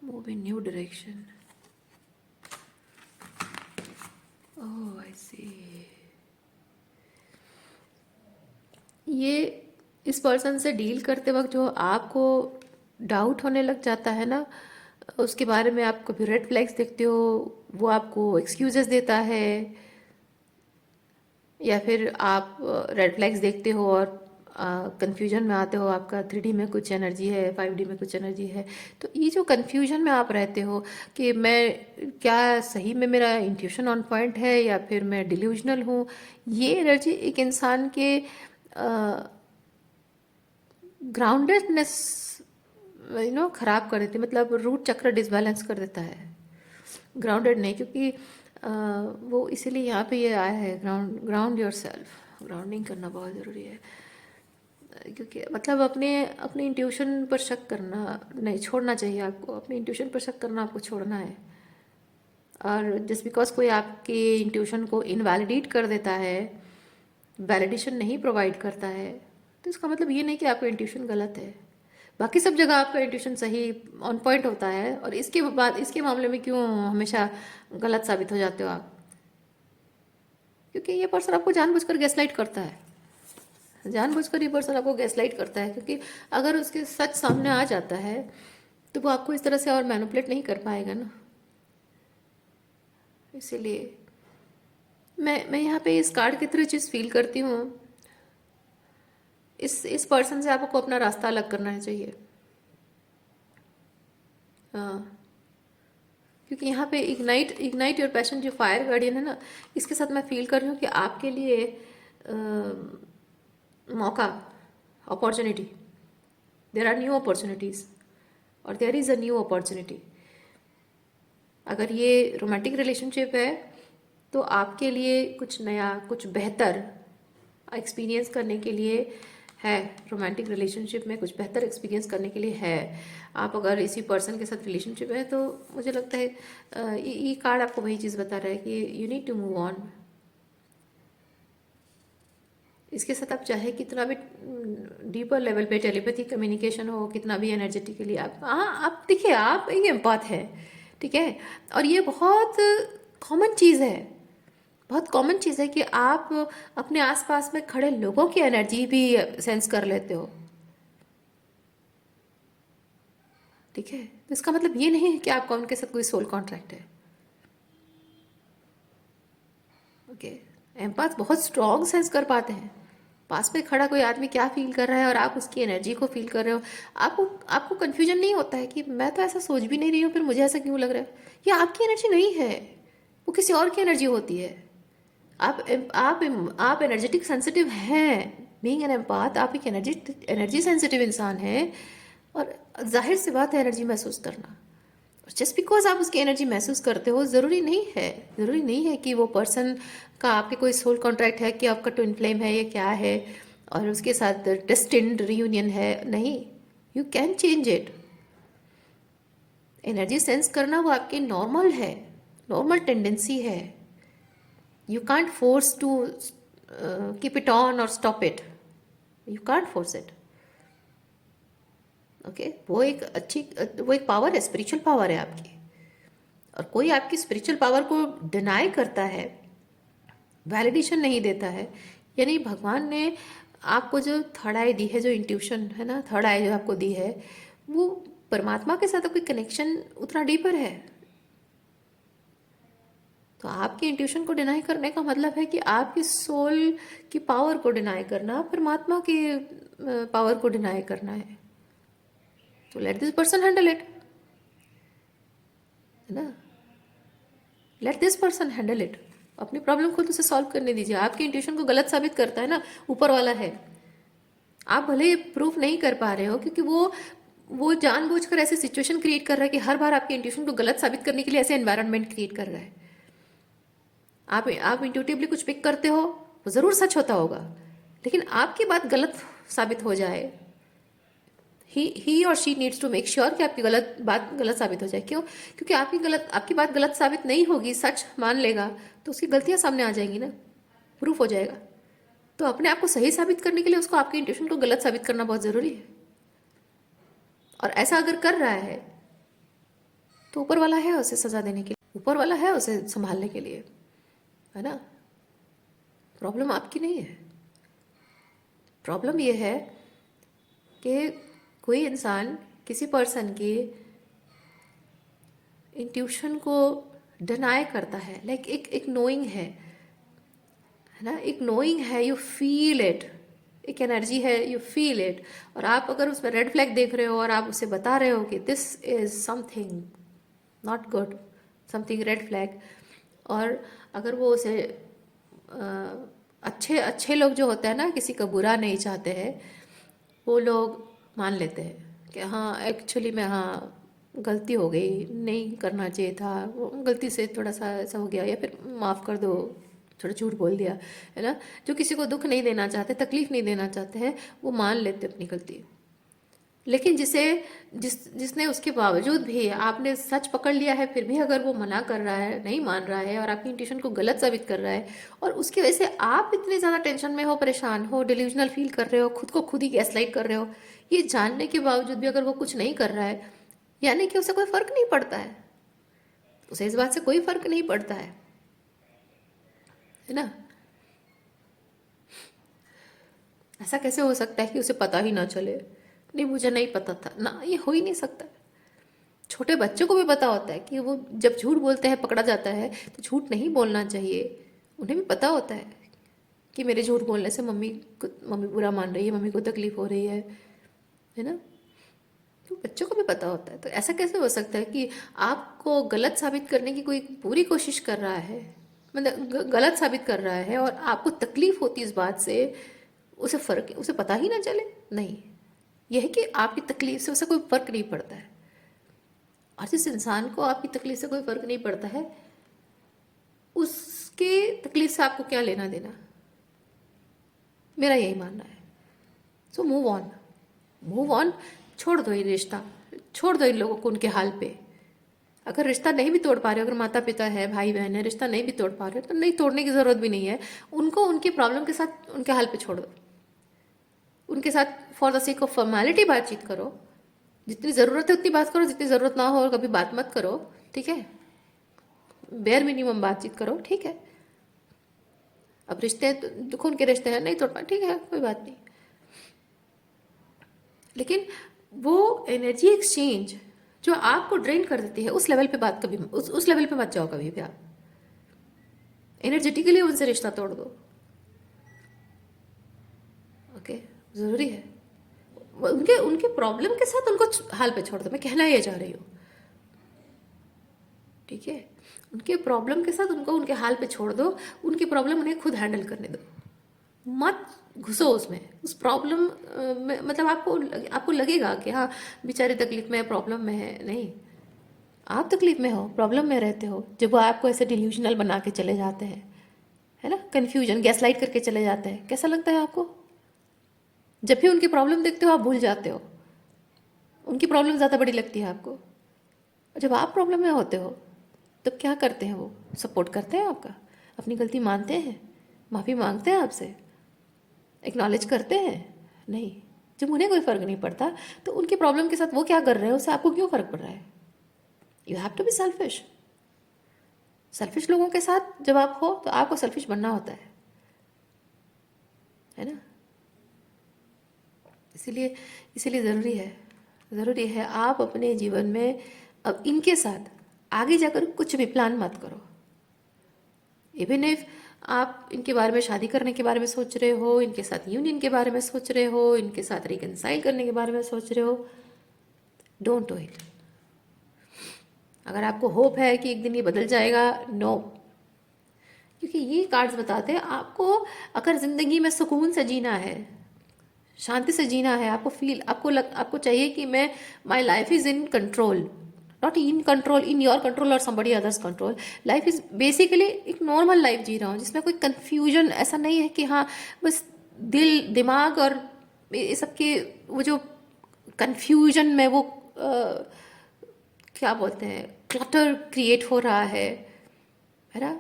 Move in new direction. Oh, I see. ये इस पर्सन से डील करते वक्त जो आपको डाउट होने लग जाता है ना, उसके बारे में आप कभी रेड फ्लैग्स देखते हो, वो आपको एक्सक्यूजेस देता है, या फिर आप रेड फ्लैग्स देखते हो और कंफ्यूजन में आते हो, आपका 3D में कुछ एनर्जी है, 5D में कुछ एनर्जी है, तो ये जो कंफ्यूजन में आप रहते हो कि मैं क्या सही में मेरा इंट्यूशन ऑन पॉइंट है या फिर मैं डिल्यूजनल हूँ, ये एनर्जी एक इंसान के ग्राउंडेडनेस खराब कर देती है, मतलब रूट चक्र डिसबैलेंस कर देता है। ग्राउंडेड नहीं, क्योंकि वो इसीलिए यहाँ पे ये आया है, ग्राउंड योर सेल्फ। ग्राउंडिंग करना बहुत ज़रूरी है, क्योंकि मतलब अपने अपने इंट्यूशन पर शक करना नहीं छोड़ना चाहिए आपको। अपने इंट्यूशन पर शक करना आपको छोड़ना है। और जस्ट बिकॉज कोई आपके इंट्यूशन को इनवैलिडेट कर देता है, वैलिडेशन नहीं प्रोवाइड करता है, तो इसका मतलब ये नहीं कि आपका इंट्यूशन गलत है। बाकी सब जगह आपका इंट्यूशन सही ऑन पॉइंट होता है, और इसके मामले में क्यों हमेशा गलत साबित हो जाते हो आप? क्योंकि ये पर्सन आपको जानबूझकर गैसलाइट करता है। जानबूझकर ये पर्सन आपको गैसलाइट करता है, क्योंकि अगर उसके सच सामने आ जाता है तो वो आपको इस तरह से और मैनिपुलेट नहीं कर पाएगा ना। इसीलिए मैं यहाँ पे इस कार्ड के थ्रू चीज़ फील करती हूँ, इस पर्सन से आपको अपना रास्ता अलग करना चाहिए। हाँ, क्योंकि यहाँ पे इग्नाइट योर पैशन, जो फायर गार्डियन है ना, इसके साथ मैं फील कर रही हूँ कि आपके लिए मौका, opportunity, there are new opportunities, और there is a new opportunity. अगर ये रोमांटिक रिलेशनशिप है तो आपके लिए कुछ नया, कुछ बेहतर एक्सपीरियंस करने के लिए है। रोमांटिक रिलेशनशिप में कुछ बेहतर एक्सपीरियंस करने के लिए है। आप अगर इसी पर्सन के साथ रिलेशनशिप है तो मुझे लगता है ये कार्ड आपको वही चीज़ बता रहा है कि you need to move on. इसके साथ आप चाहे कितना भी डीपर लेवल पे टेलीपैथी कम्युनिकेशन हो, कितना भी एनर्जेटिकली आप देखिए, आप एक एम्पैथ है, ठीक है। और ये बहुत कॉमन चीज़ है, बहुत कॉमन चीज़ है कि आप अपने आसपास में खड़े लोगों की एनर्जी भी सेंस कर लेते हो, ठीक है। तो इसका मतलब ये नहीं है कि आपका उनके साथ कोई सोल कॉन्ट्रैक्ट है, ओके। एम्पैथ बहुत स्ट्रॉन्ग सेंस कर पाते हैं पास में खड़ा कोई आदमी क्या फील कर रहा है, और आप उसकी एनर्जी को फील कर रहे हो। आपको आपको कन्फ्यूजन नहीं होता है कि मैं तो ऐसा सोच भी नहीं रही हूँ, फिर मुझे ऐसा क्यों लग रहा है। ये आपकी एनर्जी नहीं है, वो किसी और की एनर्जी होती है। आप एनर्जेटिक सेंसिटिव हैं। बीइंग एन एम्पाथ, आप एक एनर्जी सेंसिटिव इंसान हैं, और जाहिर सी बात है एनर्जी महसूस करना। जस्ट बिकॉज आप उसकी एनर्जी महसूस करते हो, ज़रूरी नहीं है कि वो पर्सन का आपके कोई सोल कॉन्ट्रैक्ट है, कि आपका ट्विन फ्लेम है, ये क्या है, और उसके साथ डेस्टिन्ड रियूनियन है। नहीं, you can change it. Energy sense करना वो आपके नॉर्मल है, नॉर्मल टेंडेंसी है। You can't force to keep it on or stop it. You can't force it. Okay वो एक पावर है, स्पिरिचुअल पावर है आपकी। और कोई आपकी स्पिरिचुअल पावर को डिनाई करता है, वैलिडेशन नहीं देता है, यानी भगवान ने आपको जो थर्ड आई दी है, जो इंट्यूशन है ना, थर्ड आई जो आपको दी है, वो परमात्मा के साथ कोई कनेक्शन उतना डीपर है। तो आपके इंट्यूशन को डिनाई करने का मतलब है कि आपकी सोल की पावर को डिनाई करना, परमात्मा की पावर को डिनाई करना है। तो let this person handle it, है ना। Let this person handle it. अपनी प्रॉब्लम खुद उसे सॉल्व करने दीजिए। आपके इंट्यूशन को गलत साबित करता है ना, ऊपर वाला है। आप भले प्रूफ नहीं कर पा रहे हो, क्योंकि वो जानबूझकर ऐसे सिचुएशन क्रिएट कर रहा है कि हर बार आपके इंट्यूशन को गलत साबित करने के लिए ऐसे एनवायरनमेंट क्रिएट कर रहा है। आप इंट्यूटिवली कुछ पिक करते हो, वो ज़रूर सच होता होगा, लेकिन आपकी बात गलत साबित हो जाए, ही और she needs to make sure कि आपकी बात गलत साबित हो जाए। क्यों? क्योंकि आपकी बात गलत साबित नहीं होगी, सच मान लेगा तो उसकी गलतियां सामने आ जाएंगी ना, प्रूफ हो जाएगा। तो अपने आप को सही साबित करने के लिए उसको आपके इंट्यूशन को गलत साबित करना बहुत ज़रूरी है। और ऐसा अगर कर रहा है तो ऊपर वाला है उसे सजा देने के लिए, ऊपर वाला है उसे संभालने के लिए, है ना। प्रॉब्लम आपकी नहीं है। प्रॉब्लम यह है कि कोई इंसान किसी पर्सन की इंट्यूशन को डिनाई करता है। लाइक एक नोइंग है ना, एक नोइंग है, यू फील इट, एक एनर्जी है, यू फील इट। और आप अगर उसमें रेड फ्लैग देख रहे हो और आप उसे बता रहे हो कि this is something not good, something red flag, और अगर वो उसे अच्छे अच्छे लोग जो होते हैं ना, किसी का बुरा नहीं चाहते हैं, वो लोग मान लेते हैं कि हाँ एक्चुअली में हाँ गलती हो गई, नहीं करना चाहिए था, वो गलती से थोड़ा सा ऐसा हो गया, या फिर माफ़ कर दो, थोड़ा झूठ बोल दिया, है ना। जो किसी को दुख नहीं देना चाहते, तकलीफ नहीं देना चाहते हैं, वो मान लेते अपनी गलती। लेकिन जिसने उसके बावजूद भी आपने सच पकड़ लिया है, फिर भी अगर वो मना कर रहा है, नहीं मान रहा है और आपकी इंट्यूशन को गलत साबित कर रहा है, और उसकी वजह से आप इतने ज़्यादा टेंशन में हो, परेशान हो, डिल्यूजनल फील कर रहे हो, खुद को खुद ही गैसलाइट कर रहे हो, ये जानने के बावजूद भी अगर वो कुछ नहीं कर रहा है, यानी कि उसे कोई फर्क नहीं पड़ता है। उसे इस बात से कोई फर्क नहीं पड़ता है ना। ऐसा कैसे हो सकता है कि उसे पता ही ना चले, नहीं मुझे नहीं पता था ना, ये हो ही नहीं सकता। छोटे बच्चों को भी पता होता है कि वो जब झूठ बोलते हैं पकड़ा जाता है तो झूठ नहीं बोलना चाहिए। उन्हें भी पता होता है कि मेरे झूठ बोलने से मम्मी बुरा मान रही है, मम्मी को तकलीफ हो रही है ना। तो बच्चों को भी पता होता है। तो ऐसा कैसे हो सकता है कि आपको गलत साबित करने की कोई पूरी कोशिश कर रहा है, मतलब गलत साबित कर रहा है, और आपको तकलीफ होती है इस बात से, उसे पता ही ना चले। नहीं, यह है कि आपकी तकलीफ से उसे कोई फर्क नहीं पड़ता है। और जिस इंसान को आपकी तकलीफ से कोई फर्क नहीं पड़ता है, उसके तकलीफ से आपको क्या लेना देना, मेरा यही मानना है। So move on, move on, छोड़ दो ये रिश्ता, छोड़ दो इन लोगों को उनके हाल पे। अगर रिश्ता नहीं भी तोड़ पा रहे हो, अगर माता पिता है, भाई बहन है, रिश्ता नहीं भी तोड़ पा रहे हो, तो नहीं, तोड़ने की ज़रूरत भी नहीं है। उनको उनकी प्रॉब्लम के साथ उनके हाल पे छोड़ दो। उनके साथ for the sake of formality बातचीत करो, जितनी ज़रूरत है उतनी बात करो, जितनी ज़रूरत ना हो और कभी बात मत करो, ठीक है। बेयर मिनिमम बातचीत करो, ठीक है। अब रिश्ते तो खून के रिश्ते हैं, नहीं तोड़ पाए, ठीक है, कोई बात नहीं। लेकिन वो एनर्जी एक्सचेंज जो आपको ड्रेन कर देती है, उस लेवल पे बात कभी उस लेवल पे मत जाओ कभी भी। आप एनर्जेटिकली उनसे रिश्ता तोड़ दो, ओके। ज़रूरी है। उनके उनके प्रॉब्लम के साथ उनको हाल पे छोड़ दो, मैं कहना ये चाह रही हूँ, ठीक है। उनके प्रॉब्लम के साथ उनको उनके हाल पे छोड़ दो, उनकी प्रॉब्लम उन्हें खुद हैंडल करने दो, मत घुसो उसमें, उस प्रॉब्लम में। मतलब आपको लगेगा कि हाँ बेचारी तकलीफ में है, प्रॉब्लम में है, नहीं, आप तकलीफ में हो, प्रॉब्लम में रहते हो, जब वो आपको ऐसे डिल्यूजनल बना के चले जाते हैं, है ना, कन्फ्यूजन, गैसलाइट करके चले जाते हैं। कैसा लगता है आपको? जब भी उनकी प्रॉब्लम देखते हो आप भूल जाते हो, उनकी प्रॉब्लम ज़्यादा बड़ी लगती है आपको। और जब आप प्रॉब्लम में होते हो तब क्या करते हैं? वो सपोर्ट करते हैं आपका, अपनी गलती मानते हैं, माफ़ी मांगते हैं आपसे, एक्नॉलेज करते हैं? नहीं। जब उन्हें कोई फ़र्क नहीं पड़ता तो उनकी प्रॉब्लम के साथ वो क्या कर रहे हैं उससे आपको क्यों फ़र्क पड़ रहा है? You have to be selfish. Selfish लोगों के साथ जब आप हो तो आपको सेल्फिश बनना होता है ना। इसीलिए इसीलिए ज़रूरी है आप अपने जीवन में अब इनके साथ आगे जाकर कुछ भी प्लान मत करो। इवन इफ आप इनके बारे में, शादी करने के बारे में सोच रहे हो, इनके साथ यूनियन के बारे में सोच रहे हो, इनके साथ रिकनसाइल करने के बारे में सोच रहे हो, डोंट डू इट। अगर आपको होप है कि एक दिन ये बदल जाएगा, नो। क्योंकि ये कार्ड्स बताते हैं आपको, अगर ज़िंदगी में सुकून से जीना है, शांति से जीना है, आपको चाहिए कि मैं, my life is in control, not in control, in your control और somebody others control. Life is basically एक नॉर्मल लाइफ जी रहा हूँ जिसमें कोई कन्फ्यूजन ऐसा नहीं है कि हाँ बस दिल दिमाग और ये सबके वो जो कन्फ्यूजन में वो क्या बोलते हैं, क्लटर क्रिएट हो रहा है ना,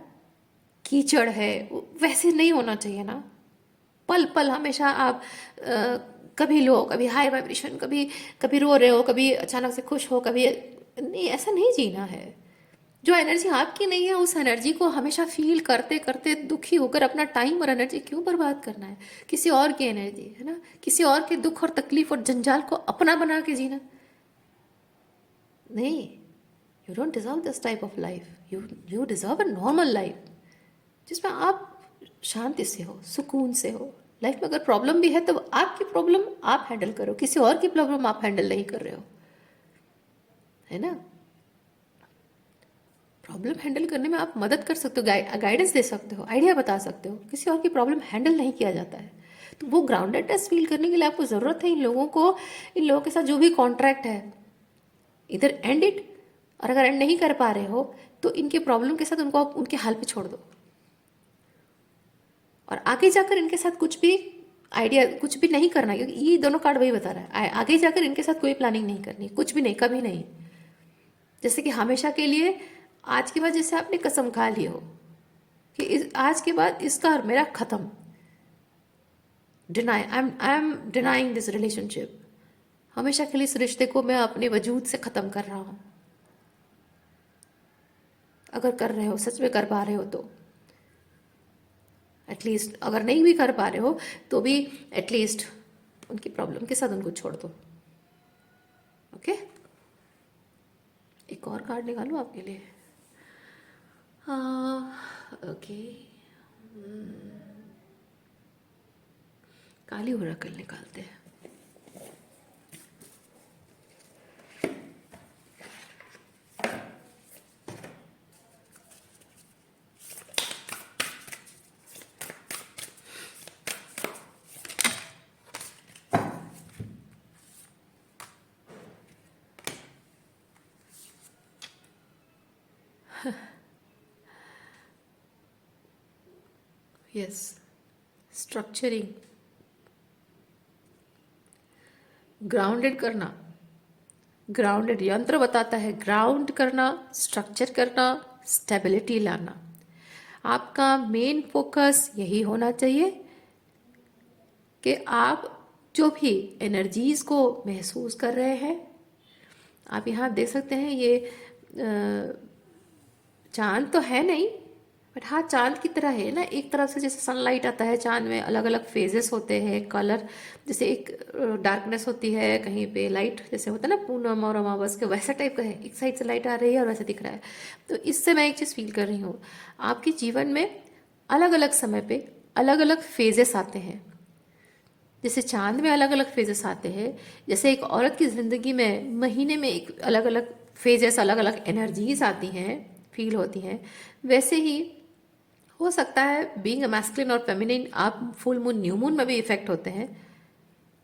कीचड़ है, वैसे नहीं होना चाहिए ना। पल पल हमेशा आप कभी लो, कभी हाई वाइब्रेशन, कभी कभी रो रहे हो, कभी अचानक से खुश हो, कभी नहीं, ऐसा नहीं जीना है। जो एनर्जी आपकी नहीं है उस एनर्जी को हमेशा फील करते करते दुखी होकर अपना टाइम और एनर्जी क्यों बर्बाद करना है किसी और की एनर्जी, है ना, किसी और के दुख और तकलीफ और जंजाल को अपना बना के जीना, नहीं। You don't deserve this type of life, you deserve a normal life जिसमें आप शांति से हो, सुकून से हो। लाइफ में अगर प्रॉब्लम भी है तो आपकी प्रॉब्लम आप हैंडल करो, किसी और की प्रॉब्लम आप हैंडल नहीं कर रहे हो, है ना। प्रॉब्लम हैंडल करने में आप मदद कर सकते हो, गाइडेंस दे सकते हो, आइडिया बता सकते हो, किसी और की प्रॉब्लम हैंडल नहीं किया जाता है। तो वो ग्राउंडेडनेस फील करने के लिए आपको ज़रूरत है इन लोगों के साथ जो भी कॉन्ट्रैक्ट है, इधर एंड इट, और अगर एंड नहीं कर पा रहे हो तो इनके प्रॉब्लम के साथ उनको आप उनके हाल पे छोड़ दो, और आगे जाकर इनके साथ कुछ भी आइडिया कुछ भी नहीं करना, क्योंकि ये दोनों कार्ड वही बता रहा है, आगे जाकर इनके साथ कोई प्लानिंग नहीं करनी, कुछ भी नहीं, कभी नहीं। जैसे कि हमेशा के लिए आज के बाद जैसे आपने कसम खा ली हो कि आज के बाद इसका और मेरा खत्म, I am denying this relationship, हमेशा के लिए इस रिश्ते को मैं अपने वजूद से ख़त्म कर रहा हूँ। अगर कर रहे हो, सच में कर पा रहे हो तो एटलीस्ट, अगर नहीं भी कर पा रहे हो तो भी एटलीस्ट उनकी प्रॉब्लम के साथ उनको छोड़ दो। ओके, एक और कार्ड निकालो आपके लिए। हाँ ओके, काली ओरेकल निकालते हैं। यस, स्ट्रक्चरिंग, ग्राउंडेड करना, ग्राउंडेड यंत्र बताता है ग्राउंड करना, स्ट्रक्चर करना, स्टेबिलिटी लाना। आपका मेन फोकस यही होना चाहिए कि आप जो भी एनर्जीज को महसूस कर रहे हैं, आप यहाँ देख सकते हैं ये चांद तो है नहीं, बट हाँ चांद की तरह है ना, एक तरफ से जैसे सनलाइट आता है चांद में, अलग अलग फेजेस होते हैं, कलर, जैसे एक डार्कनेस होती है, कहीं पे लाइट जैसे होता है ना पूनम और अमावस के, वैसा टाइप का है, एक साइड से लाइट आ रही है और वैसे दिख रहा है। तो इससे मैं एक चीज़ फील कर रही हूँ, आपके जीवन में अलग अलग समय पे अलग अलग फेजेस आते हैं, जैसे चांद में अलग अलग फेजेस आते हैं, जैसे एक औरत की ज़िंदगी में महीने में एक अलग अलग फेजेस, अलग अलग एनर्जीज आती हैं, फील होती हैं, वैसे ही हो सकता है बीइंग अ मैस्कुलिन और फेमिनिन, आप फुल मून न्यू मून में भी इफेक्ट होते हैं।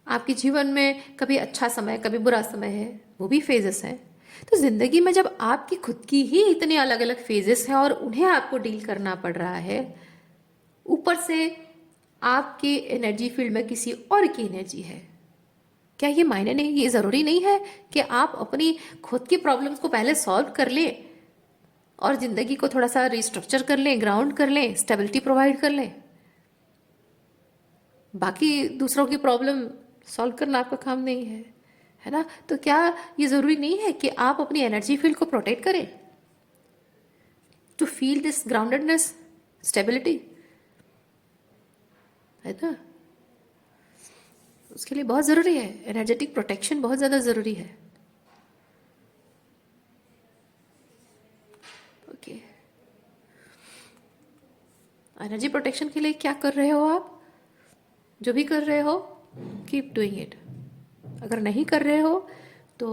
आपके जीवन में कभी अच्छा समय कभी बुरा समय है, वो भी फेजेस हैं। तो ज़िंदगी में जब आपकी खुद की ही इतने अलग अलग फेजेस हैं और उन्हें आपको डील करना पड़ रहा है, ऊपर से आपके एनर्जी फील्ड में किसी और की एनर्जी है, क्या ये मायने नहीं, ये ज़रूरी नहीं है कि आप अपनी खुद की प्रॉब्लम्स को पहले सॉल्व कर लें और ज़िंदगी को थोड़ा सा रिस्ट्रक्चर कर लें, ग्राउंड कर लें, स्टेबिलिटी प्रोवाइड कर लें, बाकी दूसरों की प्रॉब्लम सॉल्व करना आपका काम नहीं है, है ना? तो क्या ये ज़रूरी नहीं है कि आप अपनी एनर्जी फील्ड को प्रोटेक्ट करें to feel this groundedness, stability, है ना? उसके लिए बहुत ज़रूरी है, एनर्जेटिक प्रोटेक्शन बहुत ज़्यादा ज़रूरी है। ओके, एनर्जी प्रोटेक्शन के लिए क्या कर रहे हो आप, जो भी कर रहे हो कीप डूइंग इट। अगर नहीं कर रहे हो तो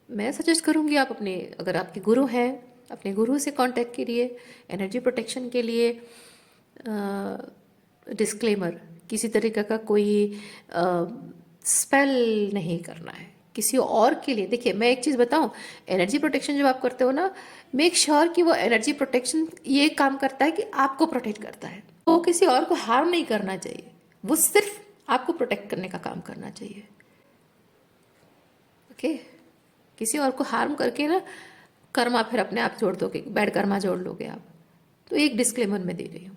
मैं सजेस्ट करूँगी आप अपने, अगर आपके गुरु हैं, अपने गुरु से कांटेक्ट करिए एनर्जी प्रोटेक्शन के लिए। डिस्क्लेमर, किसी तरीके का कोई स्पेल नहीं करना है किसी और के लिए। देखिए मैं एक चीज़ बताऊं, एनर्जी प्रोटेक्शन जब आप करते हो ना, मेक श्योर कि वो एनर्जी प्रोटेक्शन ये काम करता है कि आपको प्रोटेक्ट करता है, वो किसी और को हार्म नहीं करना चाहिए, वो सिर्फ आपको प्रोटेक्ट करने का काम करना चाहिए। ओके, किसी और को हार्म करके ना कर्मा फिर अपने आप जोड़ दोगे, बैड कर्मा जोड़ लोगे आप। तो एक डिस्क्लेमर मैं दे रही हूँ,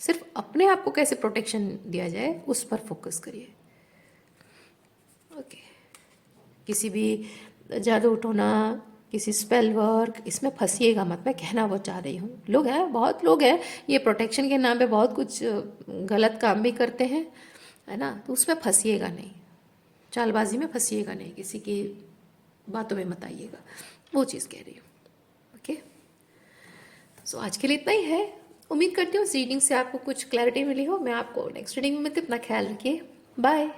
सिर्फ अपने आप को कैसे प्रोटेक्शन दिया जाए उस पर फोकस करिए। ओके, किसी भी जादू टोना, किसी स्पेल वर्क, इसमें फंसिएगा मत, मैं कहना वो चाह रही हूँ। लोग हैं, बहुत लोग हैं, ये प्रोटेक्शन के नाम पे बहुत कुछ गलत काम भी करते हैं, है ना? तो उसमें फंसिएगा नहीं, चालबाजी में फंसिएगा नहीं, किसी की बातों में मत आइएगा, वो चीज़ कह रही हूँ। ओके, सो आज के लिए इतना ही है। उम्मीद करती हूँ इस रीडिंग से आपको कुछ क्लैरिटी मिली हो। मैं आपको नेक्स्ट रीडिंग में मिलती हूँ, अपना ख्याल रखिए, बाय।